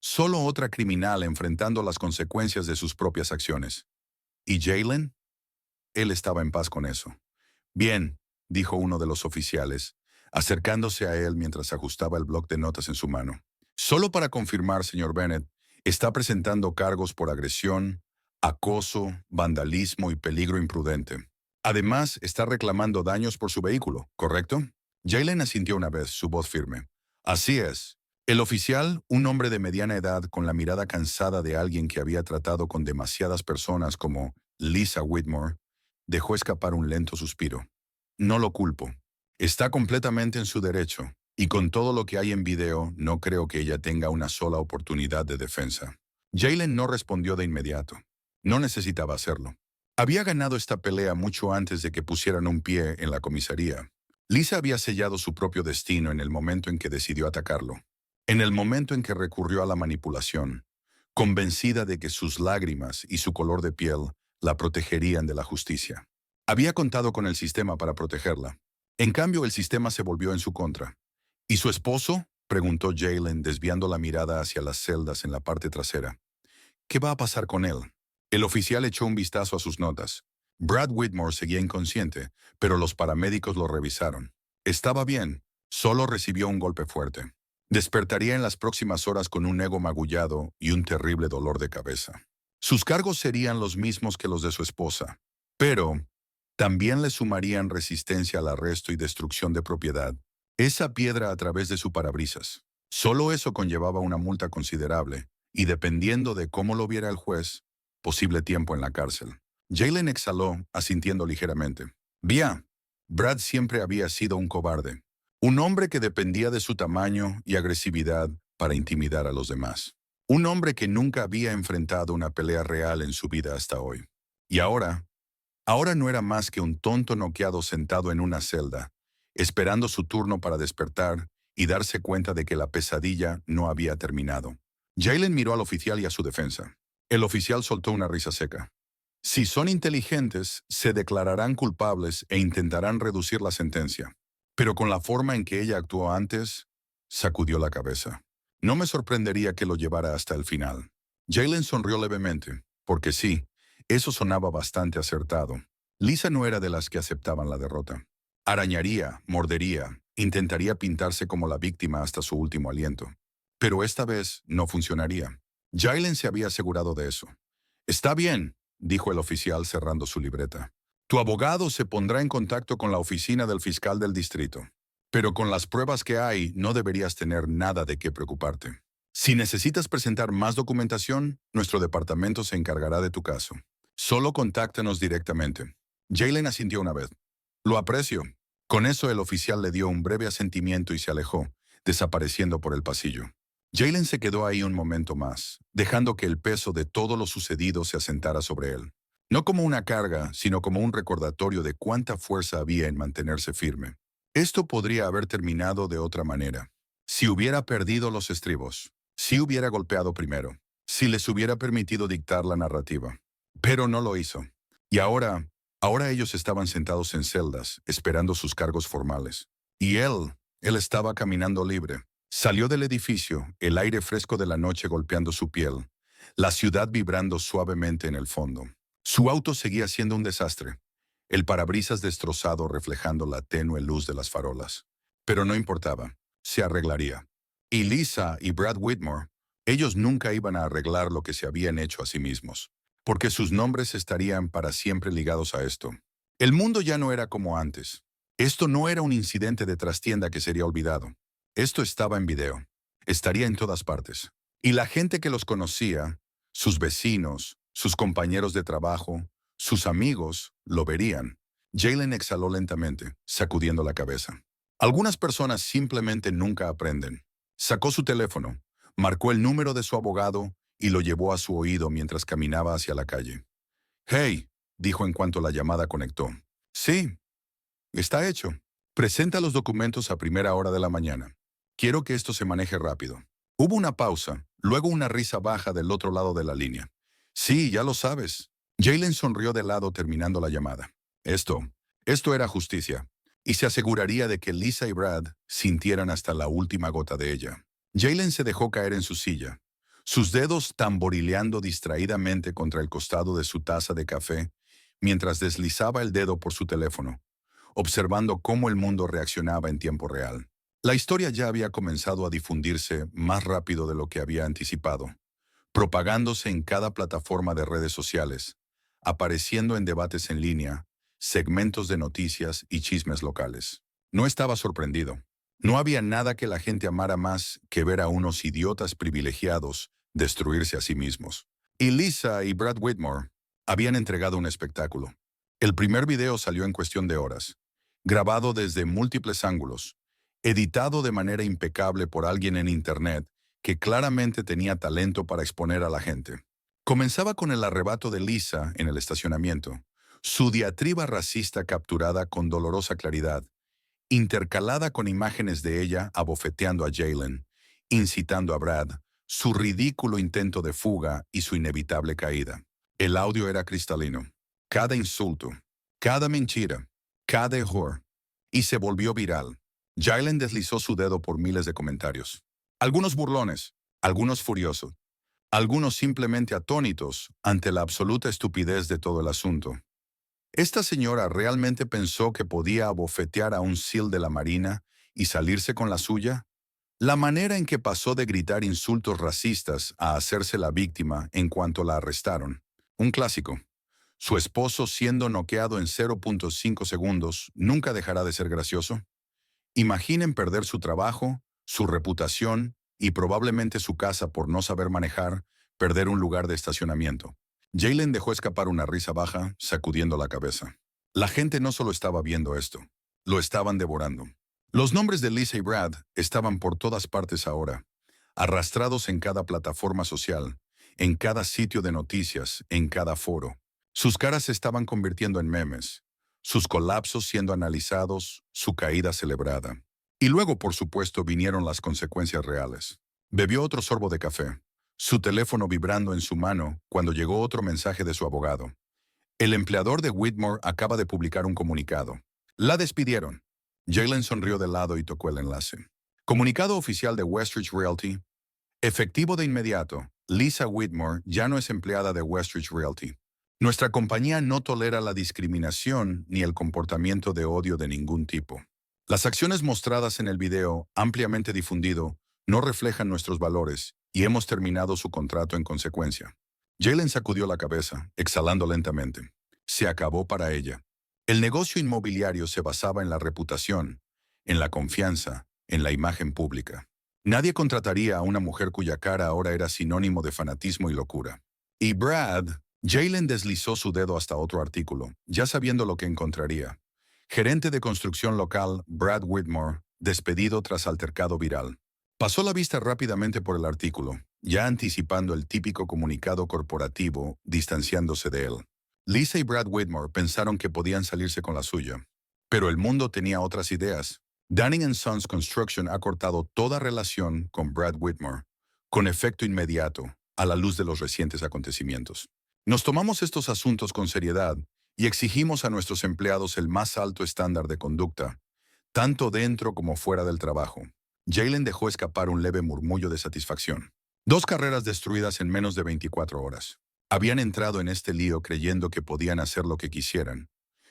solo otra criminal enfrentando las consecuencias de sus propias acciones. ¿Y Jalen? Él estaba en paz con eso. Bien, dijo uno de los oficiales, acercándose a él mientras ajustaba el bloc de notas en su mano. Solo para confirmar, señor Bennett, está presentando cargos por agresión, acoso, vandalismo y peligro imprudente. Además, está reclamando daños por su vehículo, ¿correcto? Jalen asintió una vez, su voz firme. Así es. El oficial, un hombre de mediana edad con la mirada cansada de alguien que había tratado con demasiadas personas como Lisa Whitmore, dejó escapar un lento suspiro. No lo culpo. Está completamente en su derecho, y con todo lo que hay en video, no creo que ella tenga una sola oportunidad de defensa. Jalen no respondió de inmediato. No necesitaba hacerlo. Había ganado esta pelea mucho antes de que pusieran un pie en la comisaría. Lisa había sellado su propio destino en el momento en que decidió atacarlo. En el momento en que recurrió a la manipulación, convencida de que sus lágrimas y su color de piel la protegerían de la justicia. Había contado con el sistema para protegerla. En cambio, el sistema se volvió en su contra. ¿Y su esposo?, preguntó Jaylen, desviando la mirada hacia las celdas en la parte trasera. ¿Qué va a pasar con él? El oficial echó un vistazo a sus notas. Brad Whitmore seguía inconsciente, pero los paramédicos lo revisaron. Estaba bien, solo recibió un golpe fuerte. Despertaría en las próximas horas con un ego magullado y un terrible dolor de cabeza. Sus cargos serían los mismos que los de su esposa, pero también le sumarían resistencia al arresto y destrucción de propiedad, esa piedra a través de su parabrisas. Solo eso conllevaba una multa considerable, y dependiendo de cómo lo viera el juez, posible tiempo en la cárcel. Jaylen exhaló, asintiendo ligeramente. Bien, Brad siempre había sido un cobarde, un hombre que dependía de su tamaño y agresividad para intimidar a los demás. Un hombre que nunca había enfrentado una pelea real en su vida hasta hoy. Y ahora no era más que un tonto noqueado sentado en una celda, esperando su turno para despertar y darse cuenta de que la pesadilla no había terminado. Jaylen miró al oficial y a su defensa. El oficial soltó una risa seca. Si son inteligentes, se declararán culpables e intentarán reducir la sentencia. Pero con la forma en que ella actuó antes, sacudió la cabeza. No me sorprendería que lo llevara hasta el final. Jaylen sonrió levemente, porque sí, eso sonaba bastante acertado. Lisa no era de las que aceptaban la derrota. Arañaría, mordería, intentaría pintarse como la víctima hasta su último aliento. Pero esta vez no funcionaría. Jaylen se había asegurado de eso. Está bien, dijo el oficial cerrando su libreta. Tu abogado se pondrá en contacto con la oficina del fiscal del distrito. Pero con las pruebas que hay, no deberías tener nada de qué preocuparte. Si necesitas presentar más documentación, nuestro departamento se encargará de tu caso. Solo contáctanos directamente. Jaylen asintió una vez. Lo aprecio. Con eso el oficial le dio un breve asentimiento y se alejó, desapareciendo por el pasillo. Jaylen se quedó ahí un momento más, dejando que el peso de todo lo sucedido se asentara sobre él. No como una carga, sino como un recordatorio de cuánta fuerza había en mantenerse firme. Esto podría haber terminado de otra manera. Si hubiera perdido los estribos, si hubiera golpeado primero, si les hubiera permitido dictar la narrativa. Pero no lo hizo. Y ahora ellos estaban sentados en celdas, esperando sus cargos formales. Y él estaba caminando libre. Salió del edificio, el aire fresco de la noche golpeando su piel, la ciudad vibrando suavemente en el fondo. Su auto seguía siendo un desastre, el parabrisas destrozado reflejando la tenue luz de las farolas. Pero no importaba, se arreglaría. Y Lisa y Brad Whitmore, ellos nunca iban a arreglar lo que se habían hecho a sí mismos, porque sus nombres estarían para siempre ligados a esto. El mundo ya no era como antes. Esto no era un incidente de trastienda que sería olvidado. Esto estaba en video. Estaría en todas partes. Y la gente que los conocía, sus vecinos, sus compañeros de trabajo, sus amigos, lo verían. Jaylen exhaló lentamente, sacudiendo la cabeza. Algunas personas simplemente nunca aprenden. Sacó su teléfono, marcó el número de su abogado y lo llevó a su oído mientras caminaba hacia la calle. «Hey», dijo en cuanto la llamada conectó. «Sí, está hecho. Presenta los documentos a primera hora de la mañana. Quiero que esto se maneje rápido». Hubo una pausa, luego una risa baja del otro lado de la línea. «Sí, ya lo sabes». Jaylen sonrió de lado terminando la llamada. Esto era justicia, y se aseguraría de que Lisa y Brad sintieran hasta la última gota de ella. Jaylen se dejó caer en su silla, sus dedos tamborileando distraídamente contra el costado de su taza de café, mientras deslizaba el dedo por su teléfono, observando cómo el mundo reaccionaba en tiempo real. La historia ya había comenzado a difundirse más rápido de lo que había anticipado, propagándose en cada plataforma de redes sociales, apareciendo en debates en línea, segmentos de noticias y chismes locales. No estaba sorprendido. No había nada que la gente amara más que ver a unos idiotas privilegiados destruirse a sí mismos. Y Lisa y Brad Whitmore habían entregado un espectáculo. El primer video salió en cuestión de horas, grabado desde múltiples ángulos, editado de manera impecable por alguien en Internet que claramente tenía talento para exponer a la gente. Comenzaba con el arrebato de Lisa en el estacionamiento, su diatriba racista capturada con dolorosa claridad, intercalada con imágenes de ella abofeteando a Jaylen, incitando a Brad, su ridículo intento de fuga y su inevitable caída. El audio era cristalino. Cada insulto, cada mentira, cada error. Y se volvió viral. Jaylen deslizó su dedo por miles de comentarios. Algunos burlones, algunos furiosos, algunos simplemente atónitos ante la absoluta estupidez de todo el asunto. ¿Esta señora realmente pensó que podía abofetear a un SEAL de la Marina y salirse con la suya? La manera en que pasó de gritar insultos racistas a hacerse la víctima en cuanto la arrestaron. Un clásico. Su esposo siendo noqueado en 0.5 segundos nunca dejará de ser gracioso. Imaginen perder su trabajo, su reputación y probablemente su casa por no saber manejar, perder un lugar de estacionamiento. Jaylen dejó escapar una risa baja, sacudiendo la cabeza. La gente no solo estaba viendo esto, lo estaban devorando. Los nombres de Lisa y Brad estaban por todas partes ahora, arrastrados en cada plataforma social, en cada sitio de noticias, en cada foro. Sus caras se estaban convirtiendo en memes, sus colapsos siendo analizados, su caída celebrada. Y luego, por supuesto, vinieron las consecuencias reales. Bebió otro sorbo de café, su teléfono vibrando en su mano cuando llegó otro mensaje de su abogado. El empleador de Whitmore acaba de publicar un comunicado. La despidieron. Jaylen sonrió de lado y tocó el enlace. Comunicado oficial de Westridge Realty. Efectivo de inmediato. Lisa Whitmore ya no es empleada de Westridge Realty. Nuestra compañía no tolera la discriminación ni el comportamiento de odio de ningún tipo. Las acciones mostradas en el video, ampliamente difundido, no reflejan nuestros valores y hemos terminado su contrato en consecuencia. Jaylen sacudió la cabeza, exhalando lentamente. Se acabó para ella. El negocio inmobiliario se basaba en la reputación, en la confianza, en la imagen pública. Nadie contrataría a una mujer cuya cara ahora era sinónimo de fanatismo y locura. Y Brad, Jaylen deslizó su dedo hasta otro artículo, ya sabiendo lo que encontraría. Gerente de construcción local, Brad Whitmore, despedido tras altercado viral. Pasó la vista rápidamente por el artículo, ya anticipando el típico comunicado corporativo, distanciándose de él. Lisa y Brad Whitmore pensaron que podían salirse con la suya. Pero el mundo tenía otras ideas. Dunning & Sons Construction ha cortado toda relación con Brad Whitmore, con efecto inmediato, a la luz de los recientes acontecimientos. Nos tomamos estos asuntos con seriedad y exigimos a nuestros empleados el más alto estándar de conducta, tanto dentro como fuera del trabajo. Jaylen dejó escapar un leve murmullo de satisfacción. 2 carreras destruidas en menos de 24 horas. Habían entrado en este lío creyendo que podían hacer lo que quisieran,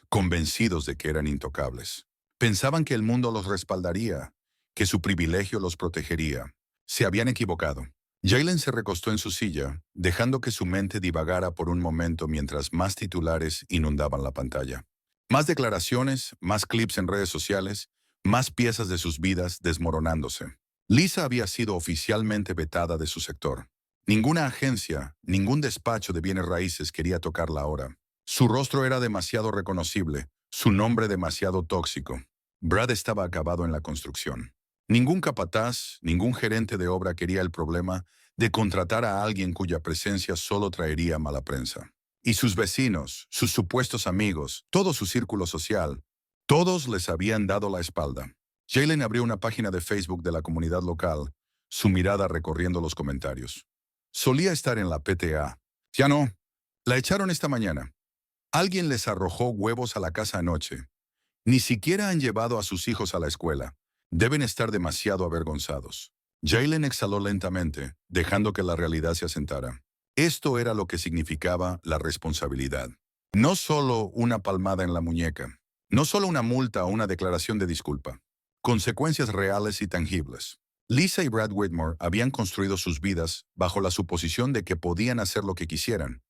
convencidos de que eran intocables. Pensaban que el mundo los respaldaría, que su privilegio los protegería. Se habían equivocado. Jaylen se recostó en su silla, dejando que su mente divagara por un momento mientras más titulares inundaban la pantalla. Más declaraciones, más clips en redes sociales, más piezas de sus vidas desmoronándose. Lisa había sido oficialmente vetada de su sector. Ninguna agencia, ningún despacho de bienes raíces quería tocarla ahora. Su rostro era demasiado reconocible, su nombre demasiado tóxico. Brad estaba acabado en la construcción. Ningún capataz, ningún gerente de obra quería el problema de contratar a alguien cuya presencia solo traería mala prensa. Y sus vecinos, sus supuestos amigos, todo su círculo social, todos les habían dado la espalda. Jaylen abrió una página de Facebook de la comunidad local, su mirada recorriendo los comentarios. Solía estar en la PTA. Ya no. La echaron esta mañana. Alguien les arrojó huevos a la casa anoche. Ni siquiera han llevado a sus hijos a la escuela. Deben estar demasiado avergonzados. Jaylen exhaló lentamente, dejando que la realidad se asentara. Esto era lo que significaba la responsabilidad. No solo una palmada en la muñeca. No solo una multa o una declaración de disculpa. Consecuencias reales y tangibles. Lisa y Brad Whitmore habían construido sus vidas bajo la suposición de que podían hacer lo que quisieran,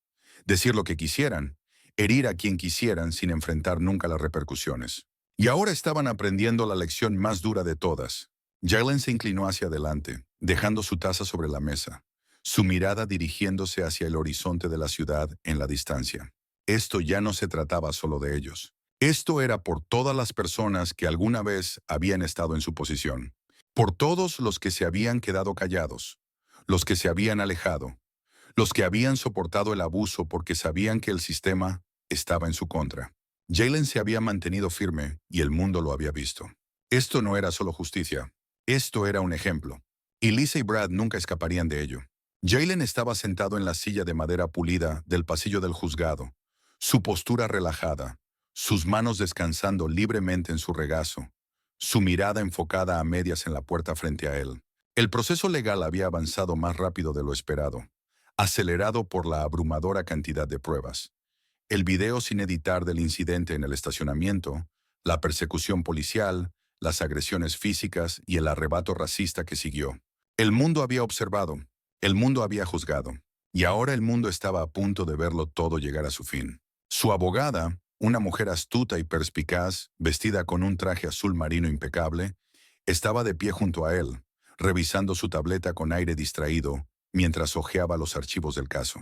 decir lo que quisieran, herir a quien quisieran sin enfrentar nunca las repercusiones. Y ahora estaban aprendiendo la lección más dura de todas. Jaylen se inclinó hacia adelante, dejando su taza sobre la mesa, su mirada dirigiéndose hacia el horizonte de la ciudad en la distancia. Esto ya no se trataba solo de ellos. Esto era por todas las personas que alguna vez habían estado en su posición. Por todos los que se habían quedado callados, los que se habían alejado, los que habían soportado el abuso porque sabían que el sistema estaba en su contra. Jaylen se había mantenido firme y el mundo lo había visto. Esto no era solo justicia, esto era un ejemplo. y Lisa y Brad nunca escaparían de ello. Jaylen estaba sentado en la silla de madera pulida del pasillo del juzgado, su postura relajada, sus manos descansando libremente en su regazo, su mirada enfocada a medias en la puerta frente a él. El proceso legal había avanzado más rápido de lo esperado, acelerado por la abrumadora cantidad de pruebas. El video sin editar del incidente en el estacionamiento, la persecución policial, las agresiones físicas y el arrebato racista que siguió. El mundo había observado, el mundo había juzgado, y ahora el mundo estaba a punto de verlo todo llegar a su fin. Su abogada, una mujer astuta y perspicaz, vestida con un traje azul marino impecable, estaba de pie junto a él, revisando su tableta con aire distraído mientras hojeaba los archivos del caso.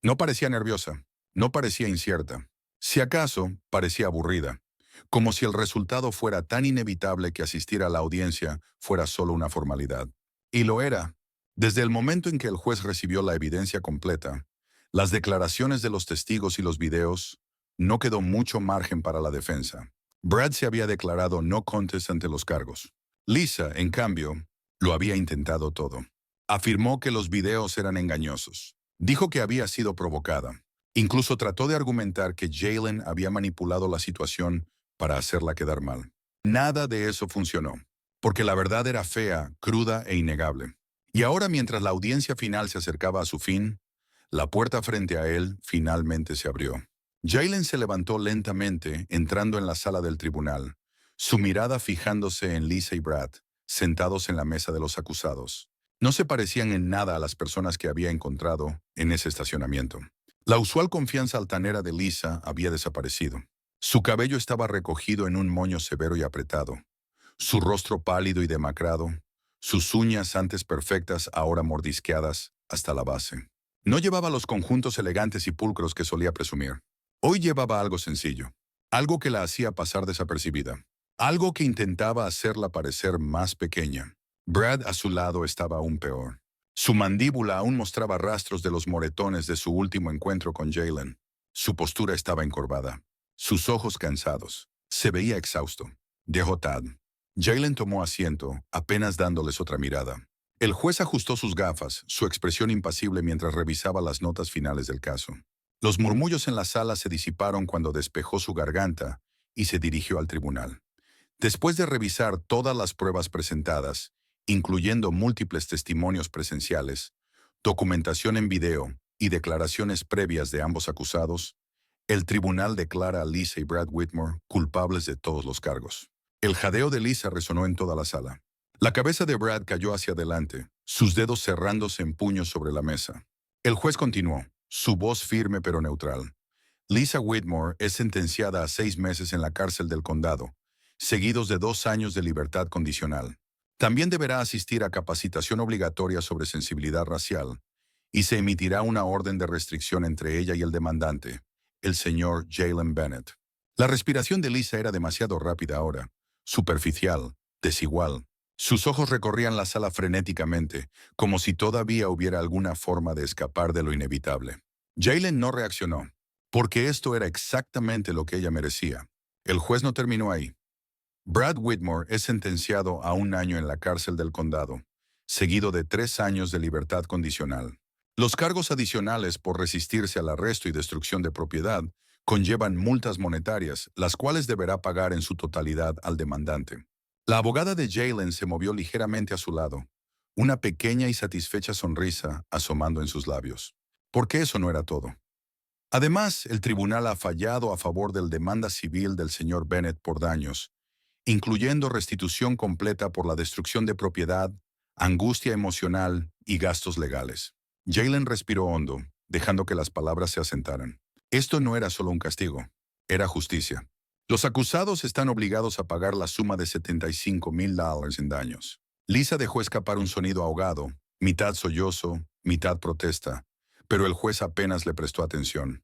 No parecía nerviosa, no parecía incierta. Si acaso, parecía aburrida, como si el resultado fuera tan inevitable que asistir a la audiencia fuera solo una formalidad. Y lo era. Desde el momento en que el juez recibió la evidencia completa, las declaraciones de los testigos y los videos, no quedó mucho margen para la defensa. Brad se había declarado no contest ante los cargos. Lisa, en cambio, lo había intentado todo. Afirmó que los videos eran engañosos. Dijo que había sido provocada. Incluso trató de argumentar que Jaylen había manipulado la situación para hacerla quedar mal. Nada de eso funcionó, porque la verdad era fea, cruda e innegable. Y ahora, mientras la audiencia final se acercaba a su fin, la puerta frente a él finalmente se abrió. Jaylen se levantó lentamente, entrando en la sala del tribunal, su mirada fijándose en Lisa y Brad, sentados en la mesa de los acusados. No se parecían en nada a las personas que había encontrado en ese estacionamiento. La usual confianza altanera de Lisa había desaparecido. Su cabello estaba recogido en un moño severo y apretado, su rostro pálido y demacrado, sus uñas antes perfectas ahora mordisqueadas hasta la base. No llevaba los conjuntos elegantes y pulcros que solía presumir. Hoy llevaba algo sencillo, algo que la hacía pasar desapercibida, algo que intentaba hacerla parecer más pequeña. Brad a su lado estaba aún peor. Su mandíbula aún mostraba rastros de los moretones de su último encuentro con Jaylen. Su postura estaba encorvada, sus ojos cansados. Se veía exhausto. Dejó Tad. Jaylen tomó asiento, apenas dándoles otra mirada. El juez ajustó sus gafas, su expresión impasible mientras revisaba las notas finales del caso. Los murmullos en la sala se disiparon cuando despejó su garganta y se dirigió al tribunal. Después de revisar todas las pruebas presentadas, incluyendo múltiples testimonios presenciales, documentación en video y declaraciones previas de ambos acusados, el tribunal declara a Lisa y Brad Whitmore culpables de todos los cargos. El jadeo de Lisa resonó en toda la sala. La cabeza de Brad cayó hacia adelante, sus dedos cerrándose en puños sobre la mesa. El juez continuó, su voz firme pero neutral. Lisa Whitmore es sentenciada a 6 meses en la cárcel del condado, seguidos de 2 años de libertad condicional. También deberá asistir a capacitación obligatoria sobre sensibilidad racial, y se emitirá una orden de restricción entre ella y el demandante, el señor Jaylen Bennett. La respiración de Lisa era demasiado rápida ahora, superficial, desigual. Sus ojos recorrían la sala frenéticamente, como si todavía hubiera alguna forma de escapar de lo inevitable. Jaylen no reaccionó, porque esto era exactamente lo que ella merecía. El juez no terminó ahí. Brad Whitmore es sentenciado a 1 año en la cárcel del condado, seguido de 3 años de libertad condicional. Los cargos adicionales por resistirse al arresto y destrucción de propiedad conllevan multas monetarias, las cuales deberá pagar en su totalidad al demandante. La abogada de Jaylen se movió ligeramente a su lado, una pequeña y satisfecha sonrisa asomando en sus labios. Porque eso no era todo. Además, el tribunal ha fallado a favor del demanda civil del señor Bennett por daños, incluyendo restitución completa por la destrucción de propiedad, angustia emocional y gastos legales. Jaylen respiró hondo, dejando que las palabras se asentaran. Esto no era solo un castigo, era justicia. Los acusados están obligados a pagar la suma de $75,000 en daños. Lisa dejó escapar un sonido ahogado, mitad sollozo, mitad protesta, pero el juez apenas le prestó atención.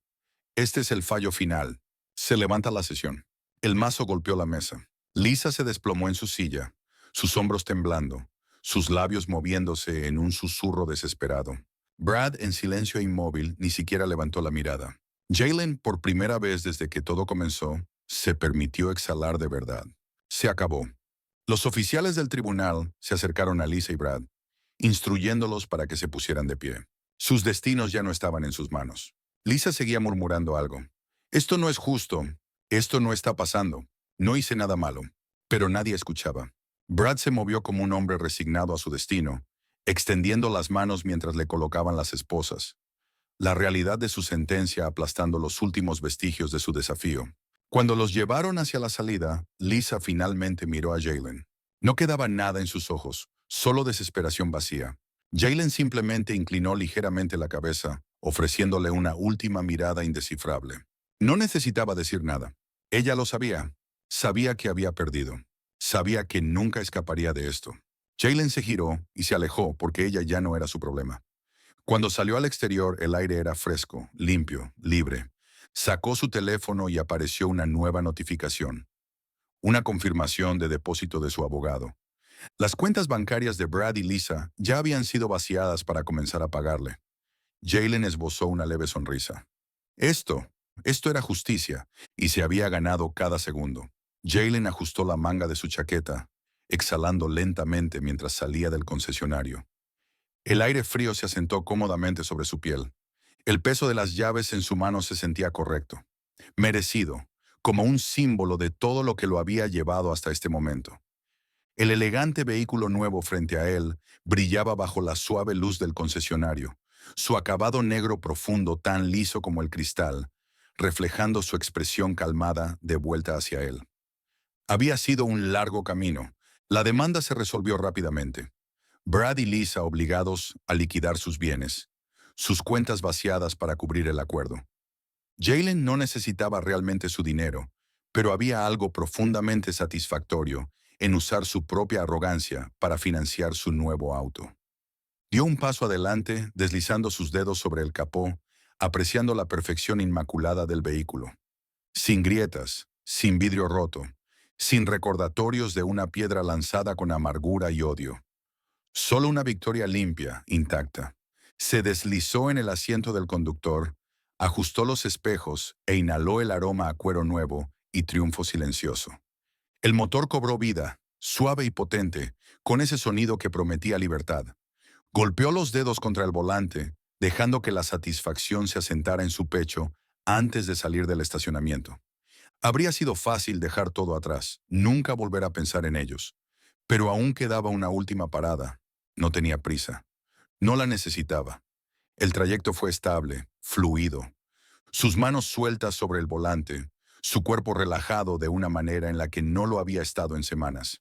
Este es el fallo final. Se levanta la sesión. El mazo golpeó la mesa. Lisa se desplomó en su silla, sus hombros temblando, sus labios moviéndose en un susurro desesperado. Brad, en silencio e inmóvil, ni siquiera levantó la mirada. Jaylen, por primera vez desde que todo comenzó, se permitió exhalar de verdad. Se acabó. Los oficiales del tribunal se acercaron a Lisa y Brad, instruyéndolos para que se pusieran de pie. Sus destinos ya no estaban en sus manos. Lisa seguía murmurando algo. Esto no es justo. Esto no está pasando. No hice nada malo. Pero nadie escuchaba. Brad se movió como un hombre resignado a su destino, extendiendo las manos mientras le colocaban las esposas. La realidad de su sentencia aplastando los últimos vestigios de su desafío. Cuando los llevaron hacia la salida, Lisa finalmente miró a Jaylen. No quedaba nada en sus ojos, solo desesperación vacía. Jaylen simplemente inclinó ligeramente la cabeza, ofreciéndole una última mirada indescifrable. No necesitaba decir nada. Ella lo sabía. Sabía que había perdido. Sabía que nunca escaparía de esto. Jaylen se giró y se alejó porque ella ya no era su problema. Cuando salió al exterior, el aire era fresco, limpio, libre. Sacó su teléfono y apareció una nueva notificación. Una confirmación de depósito de su abogado. Las cuentas bancarias de Brad y Lisa ya habían sido vaciadas para comenzar a pagarle. Jaylen esbozó una leve sonrisa. Esto era justicia, y se había ganado cada segundo. Jaylen ajustó la manga de su chaqueta, exhalando lentamente mientras salía del concesionario. El aire frío se asentó cómodamente sobre su piel. El peso de las llaves en su mano se sentía correcto, merecido, como un símbolo de todo lo que lo había llevado hasta este momento. El elegante vehículo nuevo frente a él brillaba bajo la suave luz del concesionario, su acabado negro profundo tan liso como el cristal, reflejando su expresión calmada de vuelta hacia él. Había sido un largo camino. La demanda se resolvió rápidamente. Brad y Lisa obligados a liquidar sus bienes, sus cuentas vaciadas para cubrir el acuerdo. Jaylen no necesitaba realmente su dinero, pero había algo profundamente satisfactorio en usar su propia arrogancia para financiar su nuevo auto. Dio un paso adelante, deslizando sus dedos sobre el capó, apreciando la perfección inmaculada del vehículo. Sin grietas, sin vidrio roto, sin recordatorios de una piedra lanzada con amargura y odio. Solo una victoria limpia, intacta. Se deslizó en el asiento del conductor, ajustó los espejos e inhaló el aroma a cuero nuevo y triunfo silencioso. El motor cobró vida, suave y potente, con ese sonido que prometía libertad. Golpeó los dedos contra el volante, dejando que la satisfacción se asentara en su pecho antes de salir del estacionamiento. Habría sido fácil dejar todo atrás, nunca volver a pensar en ellos. Pero aún quedaba una última parada. No tenía prisa. No la necesitaba. El trayecto fue estable, fluido. Sus manos sueltas sobre el volante, su cuerpo relajado de una manera en la que no lo había estado en semanas.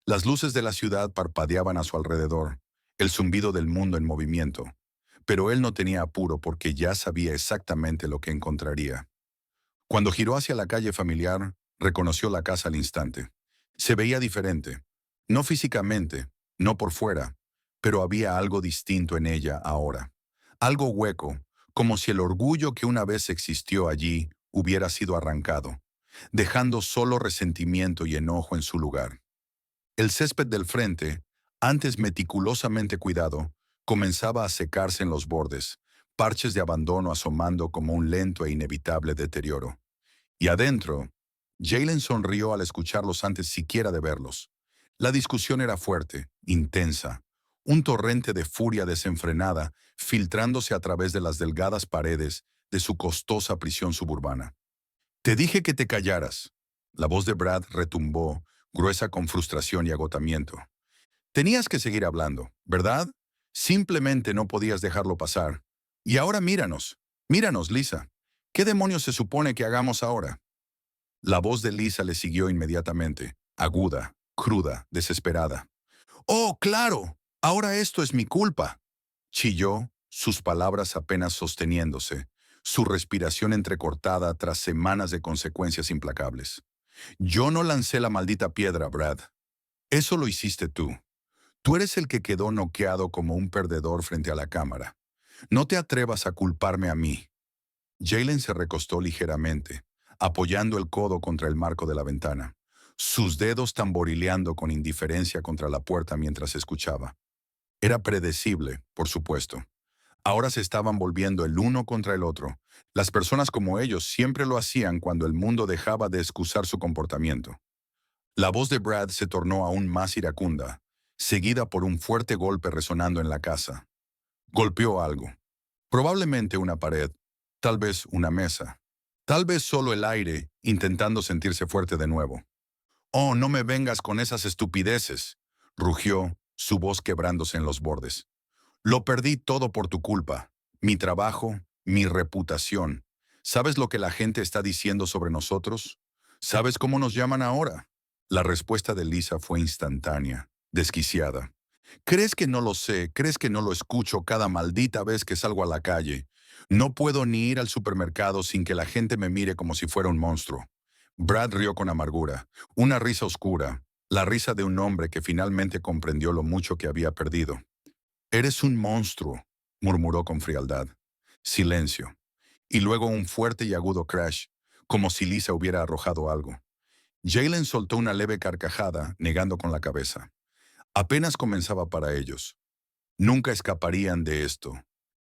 Las luces de la ciudad parpadeaban a su alrededor, el zumbido del mundo en movimiento. Pero él no tenía apuro porque ya sabía exactamente lo que encontraría. Cuando giró hacia la calle familiar, reconoció la casa al instante. Se veía diferente. No físicamente, no por fuera, pero había algo distinto en ella ahora. Algo hueco, como si el orgullo que una vez existió allí hubiera sido arrancado, dejando solo resentimiento y enojo en su lugar. El césped del frente, antes meticulosamente cuidado, comenzaba a secarse en los bordes, parches de abandono asomando como un lento e inevitable deterioro. Y adentro, Jaylen sonrió al escucharlos antes siquiera de verlos. La discusión era fuerte, intensa, un torrente de furia desenfrenada filtrándose a través de las delgadas paredes de su costosa prisión suburbana. «Te dije que te callaras». La voz de Brad retumbó, gruesa con frustración y agotamiento. «Tenías que seguir hablando, ¿verdad? Simplemente no podías dejarlo pasar. Y ahora míranos. Míranos, Lisa. ¿Qué demonios se supone que hagamos ahora?» La voz de Lisa le siguió inmediatamente, aguda, cruda, desesperada. «¡Oh, claro! Ahora esto es mi culpa», chilló, sus palabras apenas sosteniéndose, su respiración entrecortada tras semanas de consecuencias implacables. «Yo no lancé la maldita piedra, Brad. Eso lo hiciste tú. Tú eres el que quedó noqueado como un perdedor frente a la cámara. No te atrevas a culparme a mí». Jaylen se recostó ligeramente, apoyando el codo contra el marco de la ventana, sus dedos tamborileando con indiferencia contra la puerta mientras escuchaba. Era predecible, por supuesto. Ahora se estaban volviendo el uno contra el otro. Las personas como ellos siempre lo hacían cuando el mundo dejaba de excusar su comportamiento. La voz de Brad se tornó aún más iracunda. seguida por un fuerte golpe resonando en la casa. Golpeó algo. Probablemente una pared, tal vez una mesa, tal vez solo el aire intentando sentirse fuerte de nuevo. «Oh, no me vengas con esas estupideces», rugió, su voz quebrándose en los bordes. «Lo perdí todo por tu culpa. Mi trabajo, mi reputación. ¿Sabes lo que la gente está diciendo sobre nosotros? ¿Sabes cómo nos llaman ahora?» La respuesta de Lisa fue instantánea, desquiciada. «¿Crees que no lo sé? ¿Crees que no lo escucho cada maldita vez que salgo a la calle? No puedo ni ir al supermercado sin que la gente me mire como si fuera un monstruo». Brad rió con amargura, una risa oscura, la risa de un hombre que finalmente comprendió lo mucho que había perdido. «Eres un monstruo», murmuró con frialdad. Silencio. Y luego un fuerte y agudo crash, como si Lisa hubiera arrojado algo. Jalen soltó una leve carcajada, negando con la cabeza. Apenas comenzaba para ellos. Nunca escaparían de esto.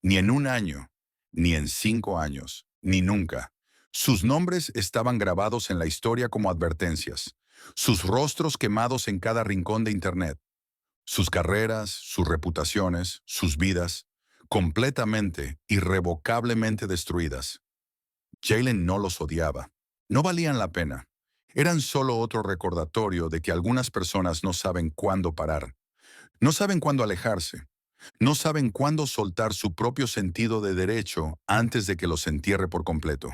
Ni en un año, ni en 5 años, ni nunca. Sus nombres estaban grabados en la historia como advertencias. Sus rostros quemados en cada rincón de Internet. Sus carreras, sus reputaciones, sus vidas, completamente, irrevocablemente destruidas. Jalen no los odiaba. No valían la pena. Eran solo otro recordatorio de que algunas personas no saben cuándo parar. No saben cuándo alejarse. No saben cuándo soltar su propio sentido de derecho antes de que los entierre por completo.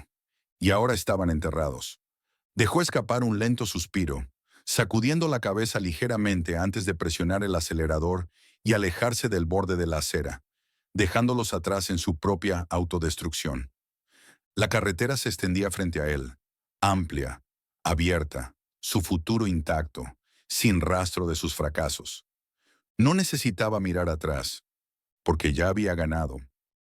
Y ahora estaban enterrados. Dejó escapar un lento suspiro, sacudiendo la cabeza ligeramente antes de presionar el acelerador y alejarse del borde de la acera, dejándolos atrás en su propia autodestrucción. La carretera se extendía frente a él, amplia, abierta, su futuro intacto, sin rastro de sus fracasos. No necesitaba mirar atrás, porque ya había ganado.